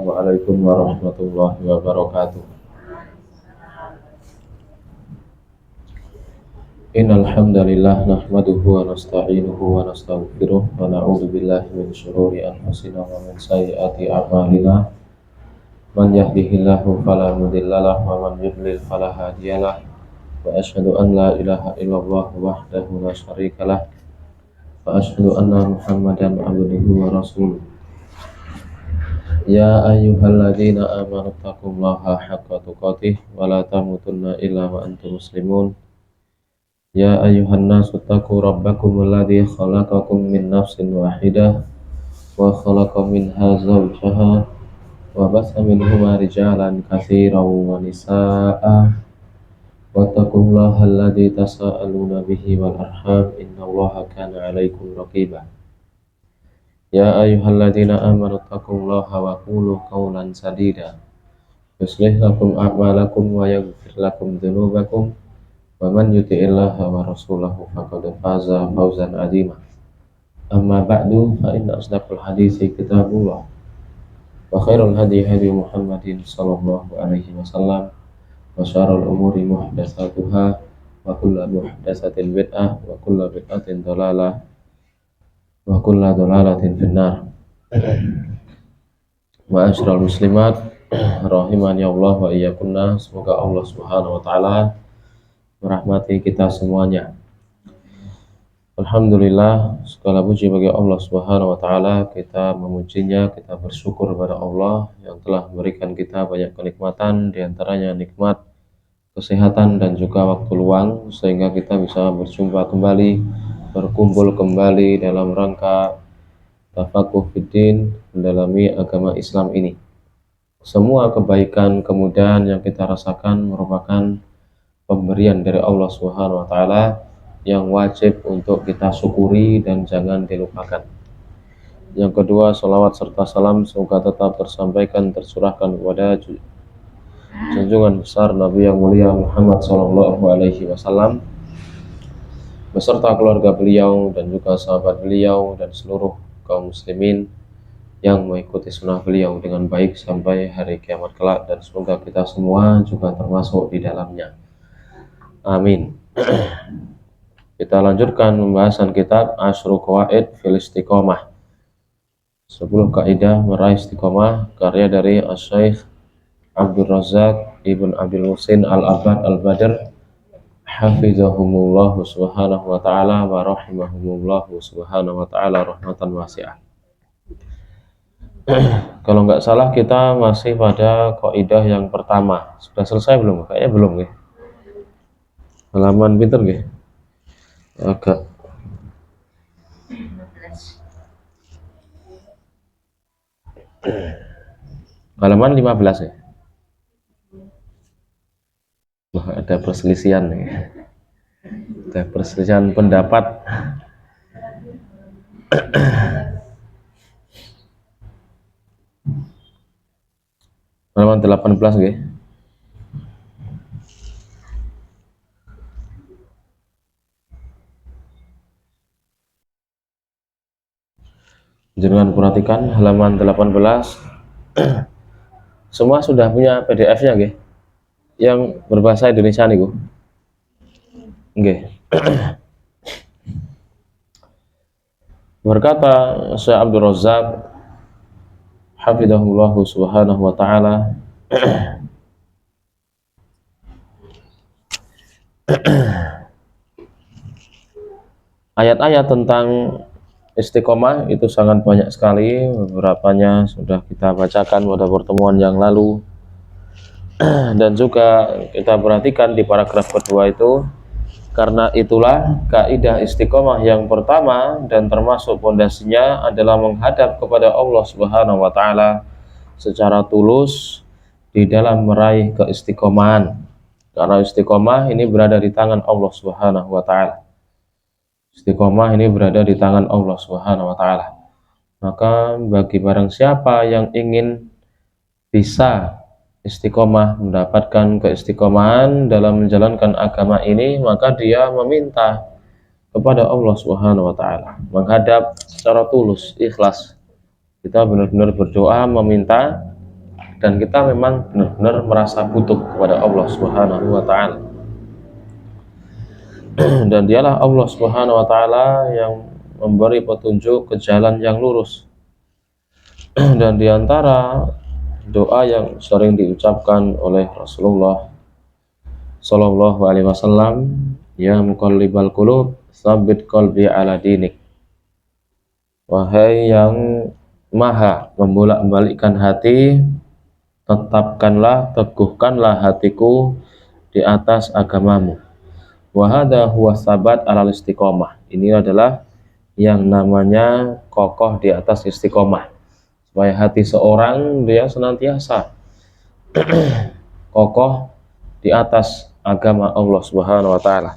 Assalamualaikum warahmatullahi wabarakatuh. Innal hamdalillah nahmaduhu wa nasta'inuhu wa nastaghfiruh wa na'udzu billahi min shururi anfusina wa min sayyiati a'malina. Man yahdihillahu fala mudhillalah wa man yudlil fala hadiyalah. Wa asyhadu an la ilaha illallah wahdahu la syarikalah. Wa asyhadu anna Muhammadan abduhu wa rasuluh. Ya ayyuhalladzina amanu taqullaha haqqa tuqatih wa la tamutunna illa wa antum muslimun. Ya ayyuhan nasu taqu rabbakum alladzi khalaqakum min nafsin wahidah wa khalaqa minha zawjaha wa bassa minhuma rijalan katsiran wa nisaa'a wattaqullaha alladzi tasaaluna bihi wal arham innallaha kana 'alaikum raqiba. Ya ayyuhalladzina amanu taqullaha wa qulu qawlan sadida yuslih lakum a'malakum wa yaghfir lakum dzunubakum wa man yuti'illaha wa rasulahu faqad faza fawzan 'azima. Amma ba'du fa inna asdaqal haditsi kitabullah wa khairul hadi hadi Muhammadin sallallahu alaihi wasallam wa syarrul umuri muhdatsatuha wa kullu muhdatsatin bid'ah wa kullu bid'atin dhalalah wa kullu dhalalatin finnar. Ma'asyiral muslimat rahimani Allah wa iyyakunna, semoga Allah Subhanahu wa taala merahmati kita semuanya. Alhamdulillah, segala puji bagi Allah Subhanahu wa taala, kita memujinya, kita bersyukur kepada Allah yang telah memberikan kita banyak kenikmatan, diantaranya nikmat kesehatan dan juga waktu luang, sehingga kita bisa berjumpa kembali, berkumpul kembali dalam rangka tafaquh fiddin, mendalami agama Islam ini. Semua kebaikan kemudahan yang kita rasakan merupakan pemberian dari Allah Subhanahu wa taala yang wajib untuk kita syukuri dan jangan dilupakan. Yang kedua, salawat serta salam semoga tetap tersampaikan, tercurahkan kepada junjungan besar Nabi yang mulia Muhammad sallallahu alaihi wasallam beserta keluarga beliau dan juga sahabat beliau dan seluruh kaum muslimin yang mengikuti sunnah beliau dengan baik sampai hari kiamat kelak, dan semoga kita semua juga termasuk di dalamnya. Amin. Kita lanjutkan pembahasan kitab Asyru Qawaid fil Istiqomah, 10 kaidah meraih istiqomah, karya dari Asy-Syaikh Abdul Razak Ibn Abil Husain Al-Abad Al-Badr hafizahumullah subhanahu wa ta'ala wa rahimahumullah subhanahu wa ta'ala rahmatan wasi'ah. Kalau nggak salah kita masih pada kaidah yang pertama. Sudah selesai belum? Kayaknya belum ya. Halaman pinter nggih? Agak halaman 15 ya. Wah, ada perselisihan nih. Ada perselisihan pendapat. Halaman 18 nggih. Jangan perhatikan halaman 18. Semua sudah punya PDF-nya nggih? Yang berbahasa Indonesia niku. Nggih. Berkata Syekh Abdul Razak hafizahullah subhanahu wa ta'ala, ayat-ayat tentang istiqomah itu sangat banyak sekali. Beberapanya sudah kita bacakan pada pertemuan yang lalu. Dan juga kita perhatikan di paragraf kedua itu, karena itulah kaidah istiqomah yang pertama dan termasuk pondasinya adalah menghadap kepada Allah Subhanahu wa taala secara tulus di dalam meraih keistiqomahan. Karena istiqomah ini berada di tangan Allah Subhanahu wa taala. Istiqomah ini berada di tangan Allah Subhanahu wa taala. Maka bagi barang siapa yang ingin bisa istiqomah, mendapatkan keistiqomahan dalam menjalankan agama ini, maka dia meminta kepada Allah Subhanahu wa taala, menghadap secara tulus, ikhlas. Kita benar-benar berdoa meminta dan kita memang benar-benar merasa butuh kepada Allah Subhanahu wa taala. Dan dialah Allah Subhanahu wa taala yang memberi petunjuk ke jalan yang lurus. Dan diantara doa yang sering diucapkan oleh Rasulullah Shallallahu alaihi wasallam, ya muqallibal qulub, tsabbit qalbi ala dinik. Wahai yang maha membolak-balikkan hati, tetapkanlah, teguhkanlah hatiku di atas agamamu. Wa hadza huwa sabat alal istiqomah. Ini adalah yang namanya kokoh di atas istiqomah. Supaya hati seorang dia senantiasa kokoh di atas agama Allah Subhanahu wa taala.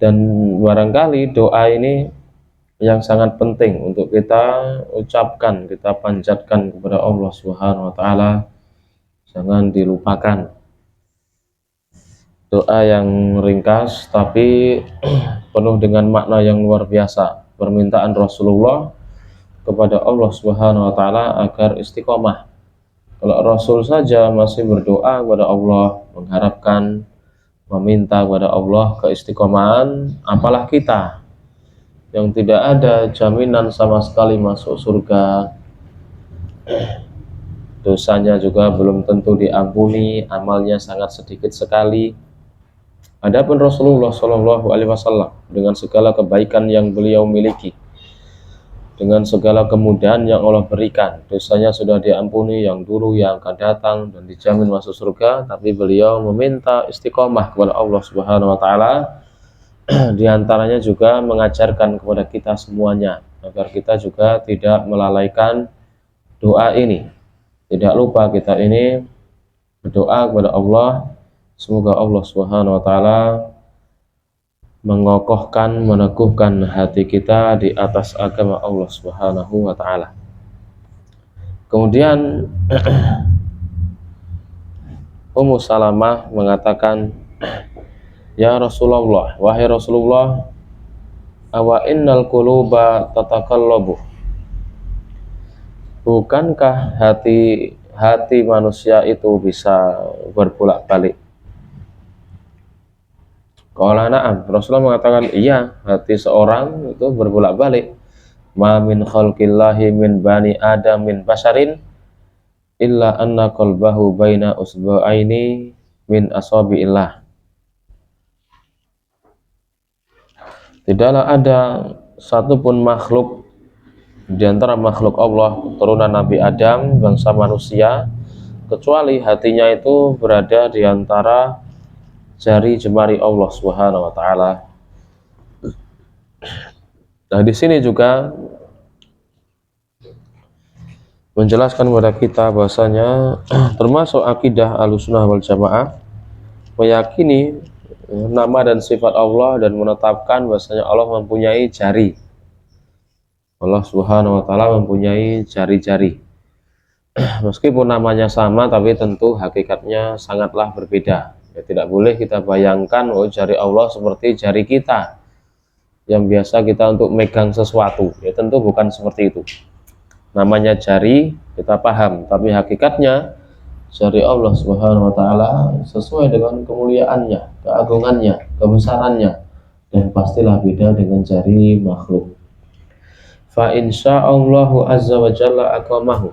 Dan barangkali doa ini yang sangat penting untuk kita ucapkan, kita panjatkan kepada Allah Subhanahu wa taala. Jangan dilupakan. Doa yang ringkas tapi penuh dengan makna yang luar biasa. Permintaan Rasulullah kepada Allah Subhanahu wa taala agar istiqomah. Kalau Rasul saja masih berdoa kepada Allah, mengharapkan, meminta kepada Allah keistiqomahan, apalah kita yang tidak ada jaminan sama sekali masuk surga, dosanya juga belum tentu diampuni, amalnya sangat sedikit sekali. Adapun Rasulullah Shallallahu alaihi wasallam dengan segala kebaikan yang beliau miliki, dengan segala kemudahan yang Allah berikan, dosanya sudah diampuni yang dulu, yang akan datang, dan dijamin masuk surga, tapi beliau meminta istiqomah kepada Allah Subhanahu wa taala. Di antaranya juga mengajarkan kepada kita semuanya agar kita juga tidak melalaikan doa ini. Tidak lupa kita ini berdoa kepada Allah, semoga Allah Subhanahu wa taala mengokohkan, meneguhkan hati kita di atas agama Allah Subhanahu wa taala. Kemudian Ummu Salamah mengatakan, ya Rasulullah, wahai Rasulullah, awa innal quluba tataqallabu. Bukankah hati manusia itu bisa berbolak-balik? Qala na'am. Rasulullah mengatakan, iya, hati seorang itu berbolak-balik. Ma min khalqillahi min bani adam min basharin illa anna qalbahu baina usbu'aini min asabi'illah. Tidaklah ada satupun makhluk di antara makhluk Allah, keturunan Nabi Adam, bangsa manusia, kecuali hatinya itu berada di antara jari jemari Allah Subhanahu wa taala. Nah, di sini juga menjelaskan kepada kita bahwasanya termasuk akidah Ahlussunnah wal Jamaah meyakini nama dan sifat Allah dan menetapkan bahwasanya Allah mempunyai jari. Allah Subhanahu wa taala mempunyai jari-jari. Meskipun namanya sama tapi tentu hakikatnya sangatlah berbeda. Ya, tidak boleh kita bayangkan jari Allah seperti jari kita yang biasa kita untuk megang sesuatu. Ya tentu bukan seperti itu. Namanya jari kita paham, tapi hakikatnya jari Allah Subhanahu wa taala sesuai dengan kemuliaannya, keagungannya, kebesarannya, dan pastilah beda dengan jari makhluk. Fa insyaallahu azza wa jalla aqamahu.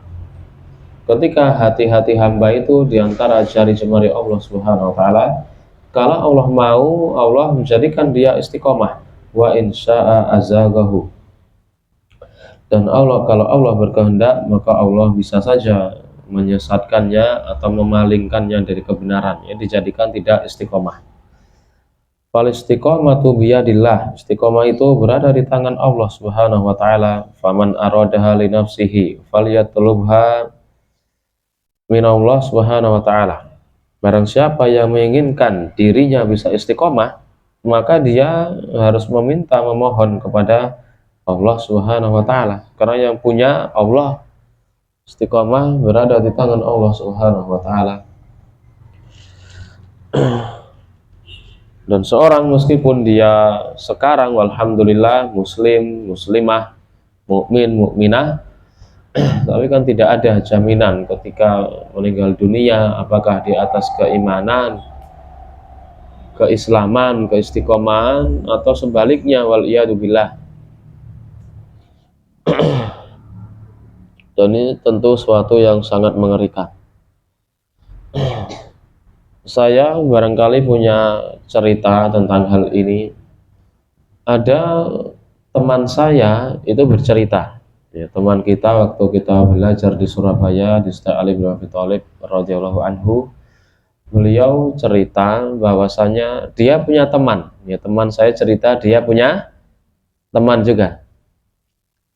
Ketika hati-hati hamba itu diantara jari jemari Allah Subhanahu wa taala, kalau Allah mau, Allah menjadikan dia istiqomah. Wa insya'a azagahu. Dan kalau Allah berkehendak, maka Allah bisa saja menyesatkannya atau memalingkannya dari kebenaran, ya, dijadikan tidak istiqomah. Fal istiqomatu biyadillah. Istiqomah itu berada di tangan Allah Subhanahu wa taala. Faman aradaha li nafsihi falyatlubha minallah Subhanahu wa taala. Barang siapa yang menginginkan dirinya bisa istiqomah, maka dia harus meminta, memohon kepada Allah Subhanahu wa taala. Karena yang punya Allah, istiqomah berada di tangan Allah Subhanahu wa taala. Dan seorang meskipun dia sekarang alhamdulillah muslim, muslimah, mukmin, mukminah, Tapi kan tidak ada jaminan ketika meninggal dunia apakah di atas keimanan, keislaman, keistiqomahan, atau sebaliknya, waliyadzubillah. Dan ini tentu suatu yang sangat mengerikan. Saya barangkali punya cerita tentang hal ini. Ada teman saya itu bercerita, ya, teman kita waktu kita belajar di Surabaya di Ustaz Ali bin Abi Thalib radhiyallahu anhu, beliau cerita bahwasanya dia punya teman, ya, teman saya cerita dia punya teman juga.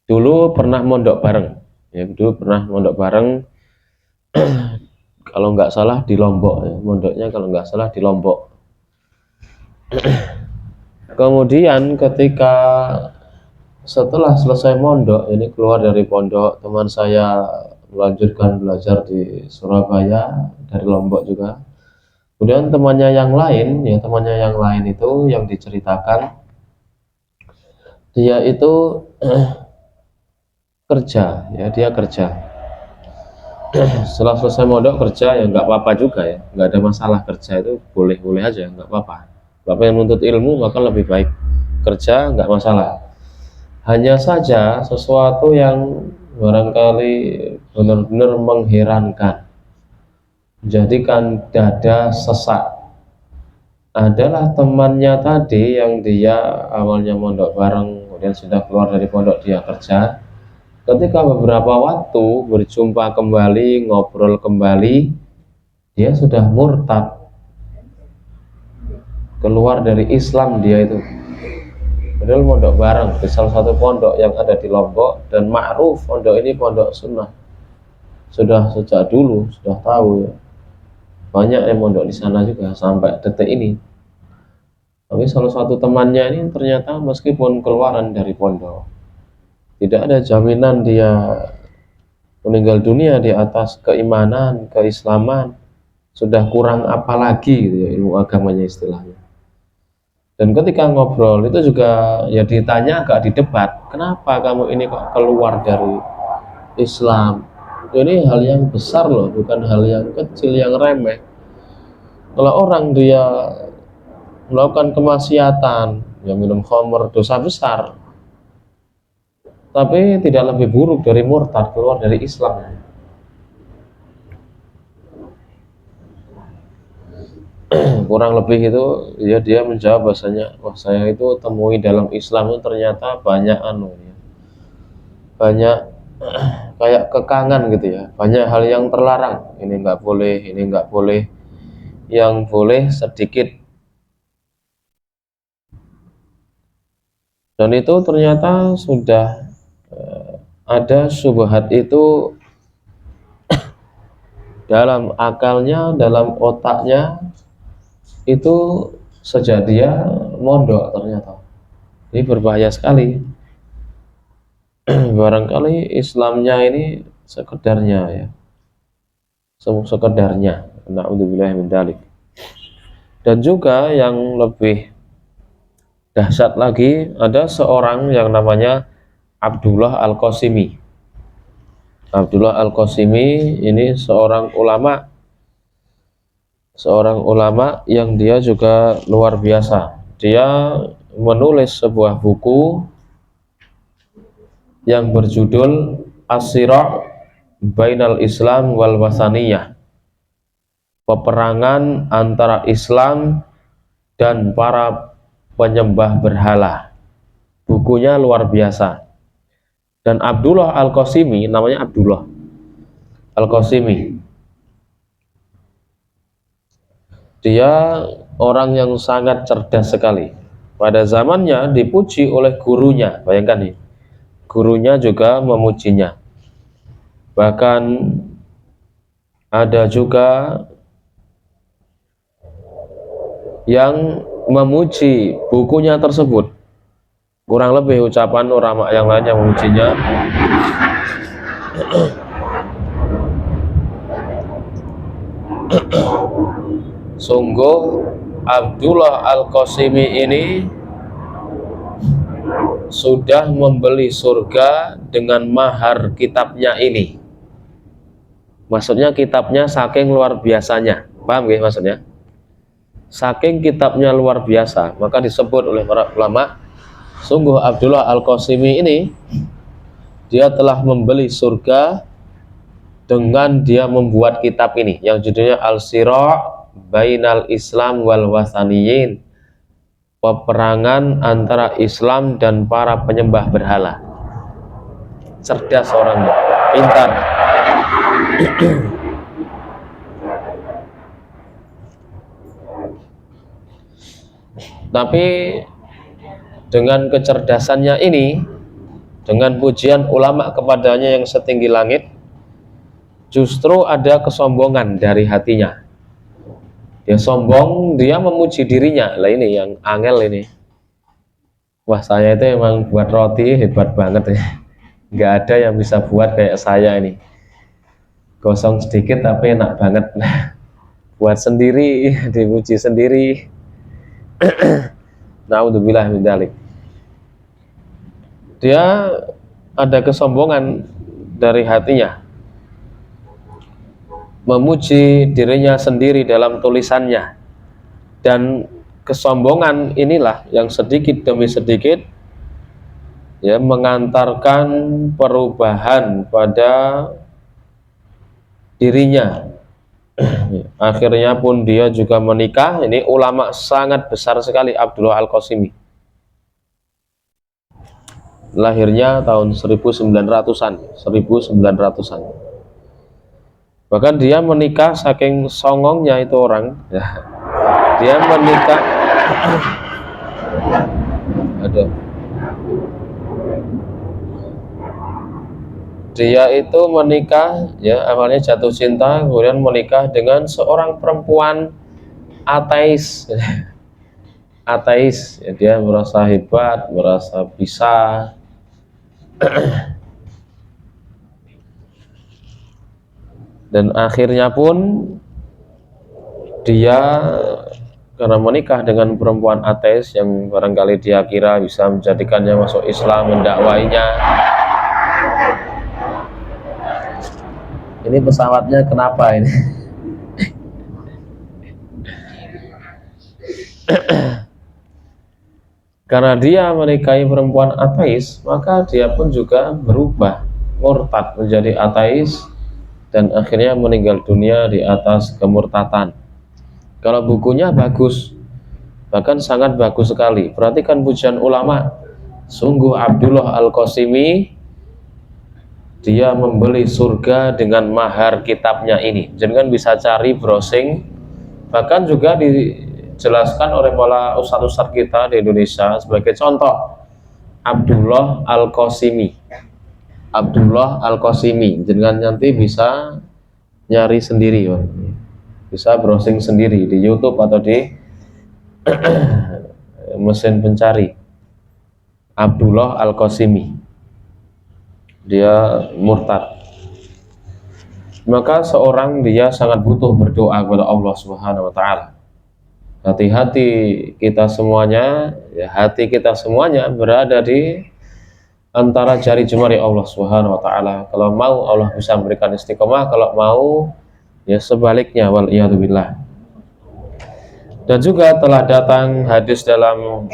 Dulu pernah mondok bareng, ya, dulu pernah mondok bareng. Kalau nggak salah di Lombok, ya, mondoknya kalau nggak salah di Lombok. Kemudian ketika setelah selesai mondok, ini keluar dari pondok, teman saya melanjutkan belajar di Surabaya dari Lombok juga. Kemudian temannya yang lain, ya, temannya yang lain itu yang diceritakan, dia itu kerja, ya, dia kerja. Setelah selesai mondok kerja, ya nggak apa-apa juga, ya, nggak ada masalah, kerja itu boleh-boleh aja, nggak apa-apa. Bapak yang menuntut ilmu maka lebih baik kerja, nggak masalah. Hanya saja sesuatu yang barangkali benar-benar mengherankan, menjadikan dada sesak, adalah temannya tadi yang dia awalnya mondok bareng, kemudian sudah keluar dari pondok dia kerja. Ketika beberapa waktu berjumpa kembali, ngobrol kembali, dia sudah murtad, keluar dari Islam dia itu. Padahal mondok bareng di salah satu pondok yang ada di Lombok, dan ma'ruf pondok ini pondok sunnah. Sudah sejak dulu, sudah tahu, ya. Banyak yang mondok di sana juga sampai detik ini. Tapi salah satu temannya ini ternyata meskipun keluaran dari pondok, tidak ada jaminan dia meninggal dunia di atas keimanan, keislaman. Sudah kurang apa lagi gitu, ya, ilmu agamanya istilahnya. Dan ketika ngobrol itu juga ya ditanya, agak didebat, kenapa kamu ini kok keluar dari Islam? Ini hal yang besar loh, bukan hal yang kecil, yang remeh. Kalau orang dia melakukan kemaksiatan, ya minum khamr, dosa besar, tapi tidak lebih buruk dari murtad, keluar dari Islam. Kurang lebih itu, ya, dia menjawab bahasanya, wah, saya itu temui dalam Islam itu ternyata banyak ya, banyak kayak kekangan gitu, ya, banyak hal yang terlarang, ini nggak boleh, ini nggak boleh, yang boleh sedikit. Dan itu ternyata sudah ada syubhat itu dalam akalnya, dalam otaknya, itu sejak dia mondok ternyata. Ini berbahaya sekali. Barangkali Islamnya ini sekedarnya, ya, sekedarnya. Na'udzubillah min dzalik. Dan juga yang lebih dahsyat lagi, ada seorang yang namanya Abdullah Al-Qasimi. Abdullah Al-Qasimi ini seorang ulama yang dia juga luar biasa. Dia menulis sebuah buku yang berjudul As-Sira' Bainal Islam wal Wasaniyah, peperangan antara Islam dan para penyembah berhala. Bukunya luar biasa. Dan Abdullah Al-Qasimi, namanya Abdullah Al-Qasimi, dia orang yang sangat cerdas sekali. Pada zamannya dipuji oleh gurunya, bayangkan nih, gurunya juga memujinya. Bahkan ada juga yang memuji bukunya tersebut. Kurang lebih ucapan ulama yang lain yang memujinya, sungguh Abdullah Al-Qasimi ini sudah membeli surga dengan mahar kitabnya ini. Maksudnya kitabnya saking luar biasanya. Paham ya maksudnya? Saking kitabnya luar biasa, maka disebut oleh para ulama, sungguh Abdullah Al-Qasimi ini dia telah membeli surga dengan dia membuat kitab ini yang judulnya Al-Sira' Bainal Islam wal Wasaniyin, peperangan antara Islam dan para penyembah berhala. Cerdas orangnya, pintar. Tapi dengan kecerdasannya ini, dengan pujian ulama kepadanya yang setinggi langit, justru ada kesombongan dari hatinya. Dia sombong, dia memuji dirinya. Lah ini yang angel ini. Wah, saya itu emang buat roti hebat banget ya. Nggak ada yang bisa buat kayak saya ini. Gosong sedikit tapi enak banget. Buat sendiri, dipuji sendiri. Naudzubillah min dzalik. Dia ada kesombongan dari hatinya, memuji dirinya sendiri dalam tulisannya, dan kesombongan inilah yang sedikit demi sedikit ya mengantarkan perubahan pada dirinya. Akhirnya pun dia juga menikah. Ini ulama sangat besar sekali, Abdullah Al-Qasimi. Lahirnya tahun 1900-an, 1900-an. Bahkan dia menikah saking songongnya itu orang. Ya. Dia menikah. Aduh. Dia itu menikah, ya awalnya jatuh cinta, kemudian menikah dengan seorang perempuan ateis. Ateis, ya, dia merasa hebat, merasa bisa. Dan akhirnya pun dia karena menikah dengan perempuan ateis yang barangkali dia kira bisa menjadikannya masuk Islam, mendakwainya. Ini pesawatnya kenapa ini? Karena dia menikahi perempuan ateis, maka dia pun juga berubah, murtad menjadi ateis, dan akhirnya meninggal dunia di atas kemurtatan. Kalau bukunya bagus, bahkan sangat bagus sekali. Perhatikan pujian ulama. Sungguh Abdullah Al-Qasimi, dia membeli surga dengan mahar kitabnya ini. Jangan bisa cari browsing. Bahkan juga dijelaskan oleh para ustadz-ustadz kita di Indonesia sebagai contoh. Abdullah Al-Qasimi. Abdullah Al-Qasimi. Jangan nanti bisa nyari sendiri, bisa browsing sendiri di YouTube atau di mesin pencari. Abdullah Al-Qasimi. Dia murtad. Maka seorang dia sangat butuh berdoa kepada Allah Subhanahu wa taala. Hati-hati kita semuanya, ya, hati kita semuanya berada di antara jari jemari Allah Subhanahu wa taala. Kalau mau Allah bisa memberikan istiqomah, kalau mau ya sebaliknya, wal iyadu billah. Dan juga telah datang hadis dalam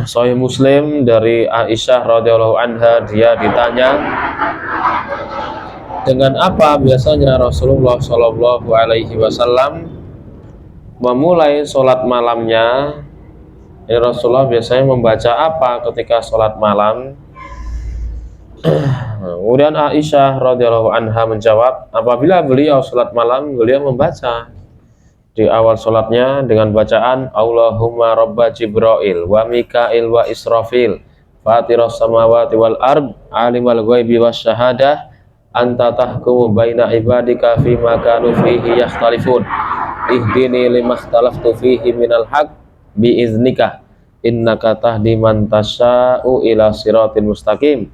Sahih Muslim dari Aisyah radhiyallahu anha, dia ditanya dengan apa biasanya Rasulullah Shallallahu alaihi wasallam memulai sholat malamnya. Ya, Rasulullah biasanya membaca apa ketika sholat malam? Kemudian Aisyah radhiyallahu anha menjawab, apabila beliau sholat malam, beliau membaca di awal sholatnya dengan bacaan Allahumma Rabba Jibril wa Mikail wa Israfil Fatiras samawati wal ard alimal ghaibi was syahadah anta tahkumu baina ibadika fima kanu fihi yakhtalifun ihdini limakhtalaftu fihi minal haq biiznika innaka tahdi man tasya'u ila siratin mustaqim.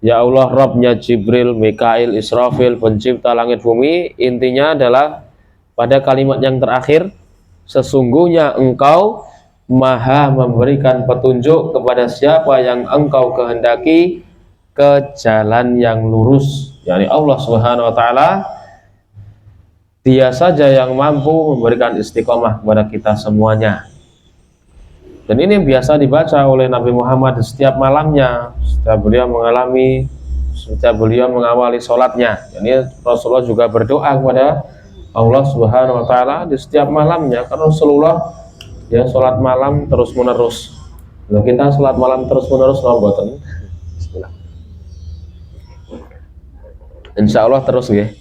Ya Allah, Rabbnya Jibril, Mikail, Israfil, pencipta langit bumi. Intinya adalah pada kalimat yang terakhir, sesungguhnya engkau Maha memberikan petunjuk kepada siapa yang engkau kehendaki ke jalan yang lurus, yakni Allah Subhanahu wa taala. Dia saja yang mampu memberikan istiqomah kepada kita semuanya. Dan ini biasa dibaca oleh Nabi Muhammad setiap malamnya, setiap beliau mengawali sholatnya. Jadi Rasulullah juga berdoa kepada Allah Subhanahu wa taala di setiap malamnya, karena Rasulullah ya sholat malam terus menerus. Nah, kita sholat malam terus menerus nomboten. Bismillah. Insya Allah terus ya.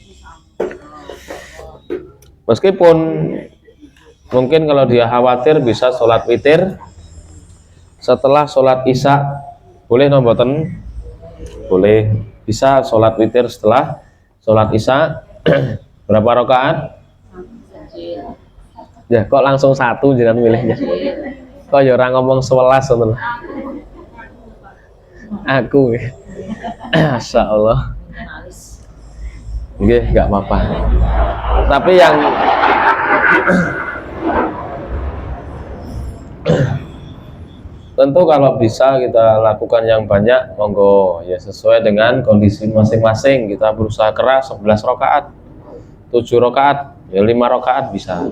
Meskipun mungkin kalau dia khawatir bisa sholat witir setelah sholat isya, boleh nomboten? Boleh, bisa sholat witir setelah sholat isya. Berapa rakaat? Ya kok langsung satu jangan milihnya. Kok ya orang ngomong 11 teman. Aku Masya Allah. Oke, nggak apa-apa. Tapi yang tentu kalau bisa kita lakukan yang banyak, monggo ya, sesuai dengan kondisi masing-masing. Kita berusaha keras 11 rakaat, 7 rakaat, ya 5 rakaat bisa.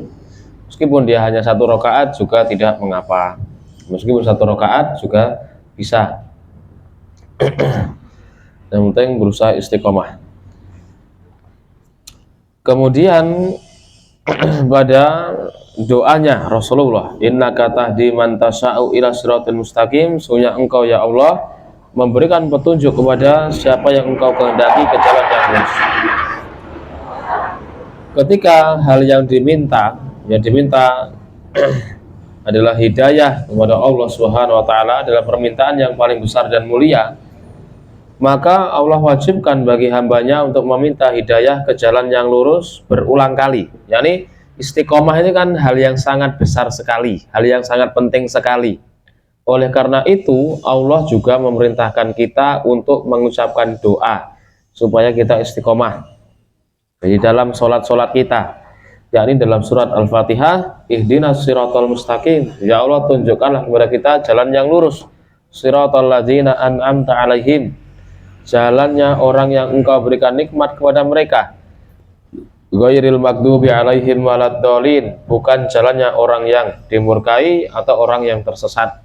Meskipun dia hanya 1 rakaat juga tidak mengapa. Meskipun 1 rakaat juga bisa. Yang penting berusaha istiqomah. Kemudian pada doanya Rasulullah, innaka tahdi man tasya'u ila siratal mustaqim, sesungguhnya engkau ya Allah memberikan petunjuk kepada siapa yang engkau kehendaki ke jalan yang lurus. Ketika hal yang diminta adalah hidayah kepada Allah Subhanahu wa taala, adalah permintaan yang paling besar dan mulia, maka Allah wajibkan bagi hambanya untuk meminta hidayah ke jalan yang lurus berulang kali. Yani istiqomah ini kan hal yang sangat besar sekali, hal yang sangat penting sekali. Oleh karena itu Allah juga memerintahkan kita untuk mengucapkan doa supaya kita istiqomah di dalam sholat-sholat kita, yakni dalam surat Al-Fatihah, ihdinas siratal mustaqim, ya Allah tunjukkanlah kepada kita jalan yang lurus, siratal ladzina an'amta alaihim, jalannya orang yang engkau berikan nikmat kepada mereka, ghairil maghdubi alaihim waladdallin, bukan jalannya orang yang dimurkai atau orang yang tersesat.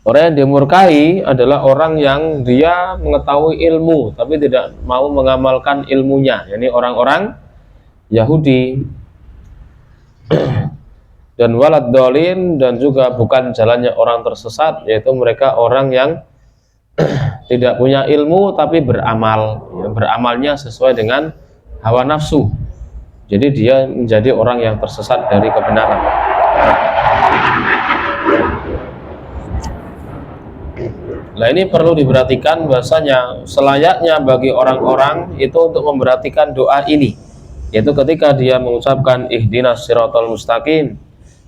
Orang yang dimurkai adalah orang yang dia mengetahui ilmu tapi tidak mau mengamalkan ilmunya, yakni orang-orang Yahudi. Dan waladdallin, dan juga bukan jalannya orang tersesat, yaitu mereka orang yang tidak punya ilmu tapi beramal, ya, beramalnya sesuai dengan hawa nafsu. Jadi dia menjadi orang yang tersesat dari kebenaran. Nah, ini perlu diperhatikan bahwasanya selayaknya bagi orang-orang itu untuk memperhatikan doa ini, yaitu ketika dia mengucapkan ihdinas siratal mustaqim,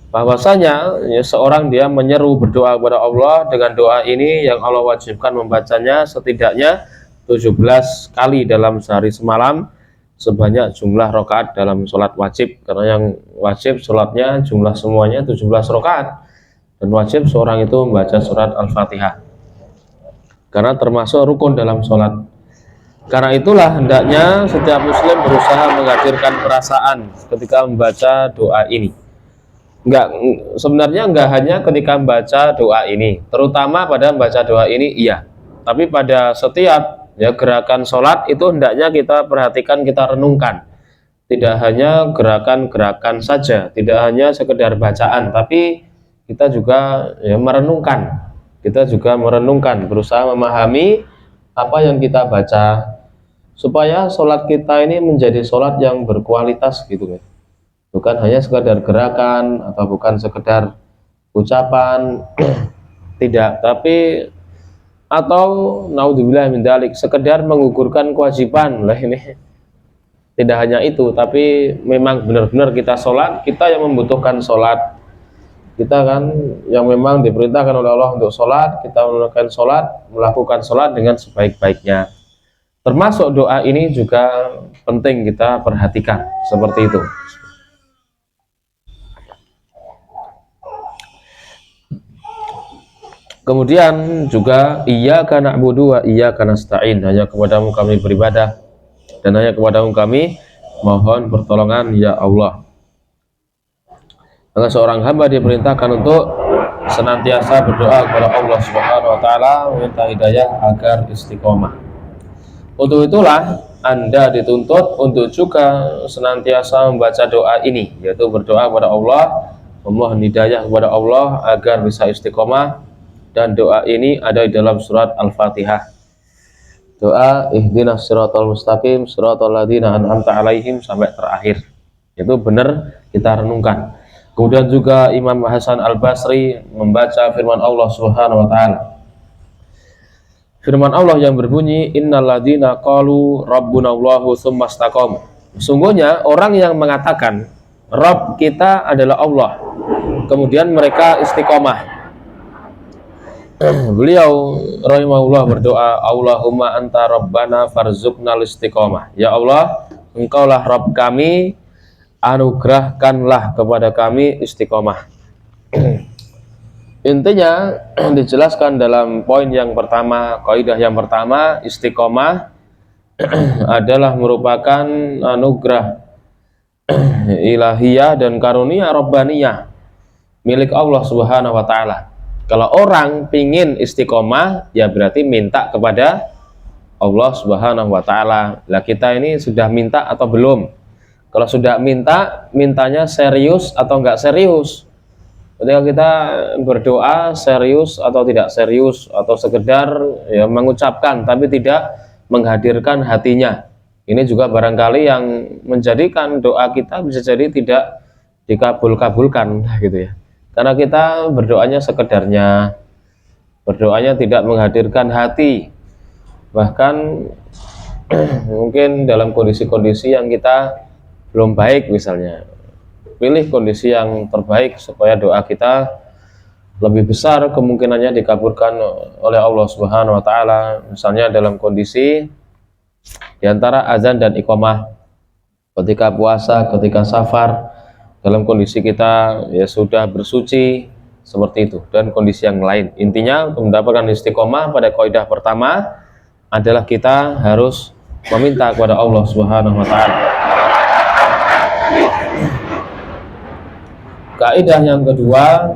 bahwasanya ya, seorang dia menyeru berdoa kepada Allah dengan doa ini yang Allah wajibkan membacanya setidaknya 17 kali dalam sehari semalam, sebanyak jumlah rakaat dalam sholat wajib, karena yang wajib sholatnya jumlah semuanya 17 rakaat, dan wajib seorang itu membaca surat Al-Fatihah karena termasuk rukun dalam sholat. Karena itulah hendaknya setiap muslim berusaha menghadirkan perasaan ketika membaca doa ini. Sebenarnya enggak hanya ketika membaca doa ini, terutama pada membaca doa ini iya, tapi pada setiap ya gerakan sholat itu hendaknya kita perhatikan, kita renungkan. Tidak hanya gerakan-gerakan saja, tidak hanya sekedar bacaan, tapi kita juga ya merenungkan. Kita juga merenungkan, berusaha memahami apa yang kita baca supaya sholat kita ini menjadi sholat yang berkualitas gitu ya. Bukan hanya sekedar gerakan atau bukan sekedar ucapan tidak, tapi atau naudzubillah min dzalik, sekedar menggugurkan kewajiban. Lah ini tidak hanya itu, tapi memang benar-benar kita sholat, kita yang membutuhkan sholat, kita kan yang memang diperintahkan oleh Allah untuk sholat, kita melakukan sholat dengan sebaik-baiknya. Termasuk doa ini juga penting kita perhatikan seperti itu. Kemudian juga iyyaka na'budu wa iyyaka nasta'in, hanya kepadamu kami beribadah dan hanya kepadamu kami mohon pertolongan ya Allah. Maka seorang hamba diperintahkan untuk senantiasa berdoa kepada Allah Subhanahu wa taala meminta hidayah agar istiqomah. Untuk itulah Anda dituntut untuk juga senantiasa membaca doa ini, yaitu berdoa kepada Allah, memohon hidayah kepada Allah agar bisa istiqomah. Dan doa ini ada di dalam surat Al-Fatihah. Doa ihdinas siratal mustaqim siratal ladzina an'amta alaihim sampai terakhir. Itu benar kita renungkan. Kemudian juga Imam Hasan Al-Basri membaca firman Allah Subhanahu wa taala. Firman Allah yang berbunyi innal ladzina qalu rabbunallahu tsumma istaqamu. Sungguhnya orang yang mengatakan Rabb kita adalah Allah, kemudian mereka istiqomah. Beliau rahimahullah berdoa, Allahumma anta rabbana farzuqnal istiqomah. Ya Allah, engkaulah Rabb kami, anugerahkanlah kepada kami istiqomah. Intinya dijelaskan dalam poin yang pertama, kaidah yang pertama, istiqomah adalah merupakan anugerah ilahiyah dan karunia rabbaniyah milik Allah Subhanahu wa taala. Kalau orang pingin istiqomah, ya berarti minta kepada Allah Subhanahu wa taala. Lah kita ini sudah minta atau belum? Kalau sudah minta, mintanya serius atau enggak serius? Ketika kita berdoa serius atau tidak serius, atau sekedar ya mengucapkan tapi tidak menghadirkan hatinya. Ini juga barangkali yang menjadikan doa kita bisa jadi tidak dikabul-kabulkan gitu ya. Karena kita berdoanya sekedarnya, berdoanya tidak menghadirkan hati. Bahkan mungkin dalam kondisi-kondisi yang kita belum baik misalnya. Pilih kondisi yang terbaik supaya doa kita lebih besar kemungkinannya dikabulkan oleh Allah Subhanahu wa taala. Misalnya dalam kondisi di antara azan dan iqamah, ketika puasa, ketika safar, dalam kondisi kita ya sudah bersuci seperti itu, dan kondisi yang lain. Intinya untuk mendapatkan istiqomah pada kaidah pertama adalah kita harus meminta kepada Allah Subhanahu wa taala. Kaidah yang kedua,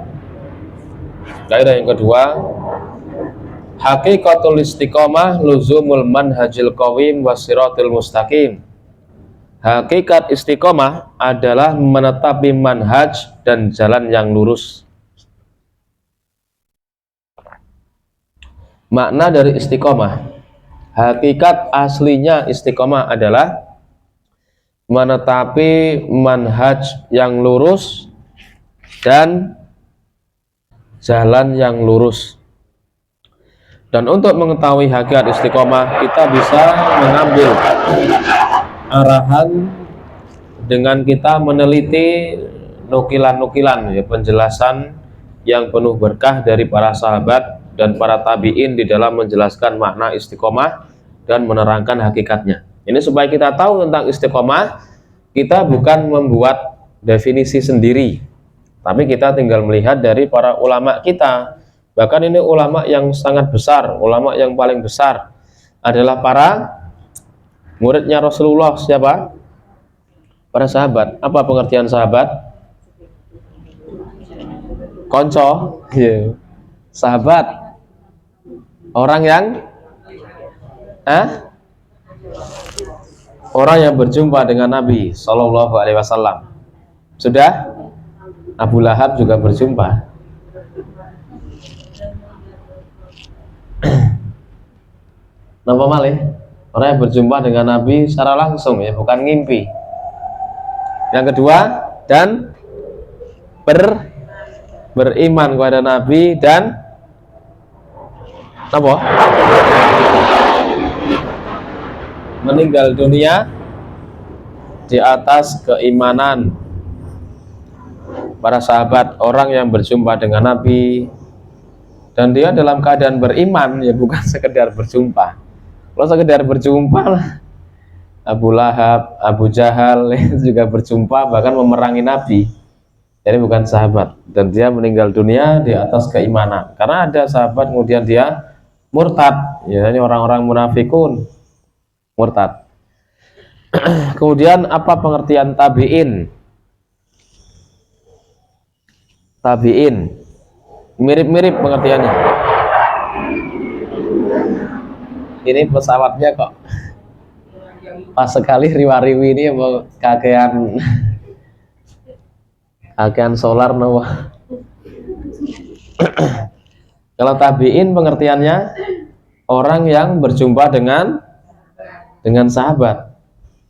hakikatul istiqomah luzumul manhajil qawim wasiratil mustaqim. Hakikat istiqomah adalah menetapi manhaj dan jalan yang lurus. Makna dari istiqomah, hakikat aslinya istiqomah adalah menetapi manhaj yang lurus dan jalan yang lurus. Dan untuk mengetahui hakikat istiqomah, kita bisa mengambil arahan dengan kita meneliti nukilan-nukilan ya, penjelasan yang penuh berkah dari para sahabat dan para tabi'in di dalam menjelaskan makna istiqomah dan menerangkan hakikatnya. Ini supaya kita tahu tentang istiqomah, kita bukan membuat definisi sendiri, tapi kita tinggal melihat dari para ulama kita. Bahkan ini ulama yang sangat besar, ulama yang paling besar adalah para muridnya Rasulullah. Siapa? Para sahabat. Apa pengertian sahabat? Konco, sahabat, orang yang orang yang berjumpa dengan Nabi Shallallahu Alaihi Wasallam. Sudah? Abu Lahab juga berjumpa. Napa malih? Orang yang berjumpa dengan Nabi secara langsung ya, bukan ngimpi. Yang kedua, dan beriman kepada Nabi dan apa? Meninggal dunia di atas keimanan. Para sahabat, orang yang berjumpa dengan Nabi dan dia dalam keadaan beriman ya, bukan sekedar berjumpa. Kalau sekedar berjumpa lah, Abu Lahab, Abu Jahal juga berjumpa bahkan memerangi Nabi. Jadi bukan sahabat, dan dia meninggal dunia di atas keimanan. Karena ada sahabat kemudian dia murtad, ya ini orang-orang munafikun murtad. Kemudian apa pengertian tabi'in? Tabi'in mirip-mirip pengertiannya. Ini pesawatnya kok pas sekali riwa-riwi ini mau kakean solar no. Kalau tabi'in pengertiannya orang yang berjumpa dengan sahabat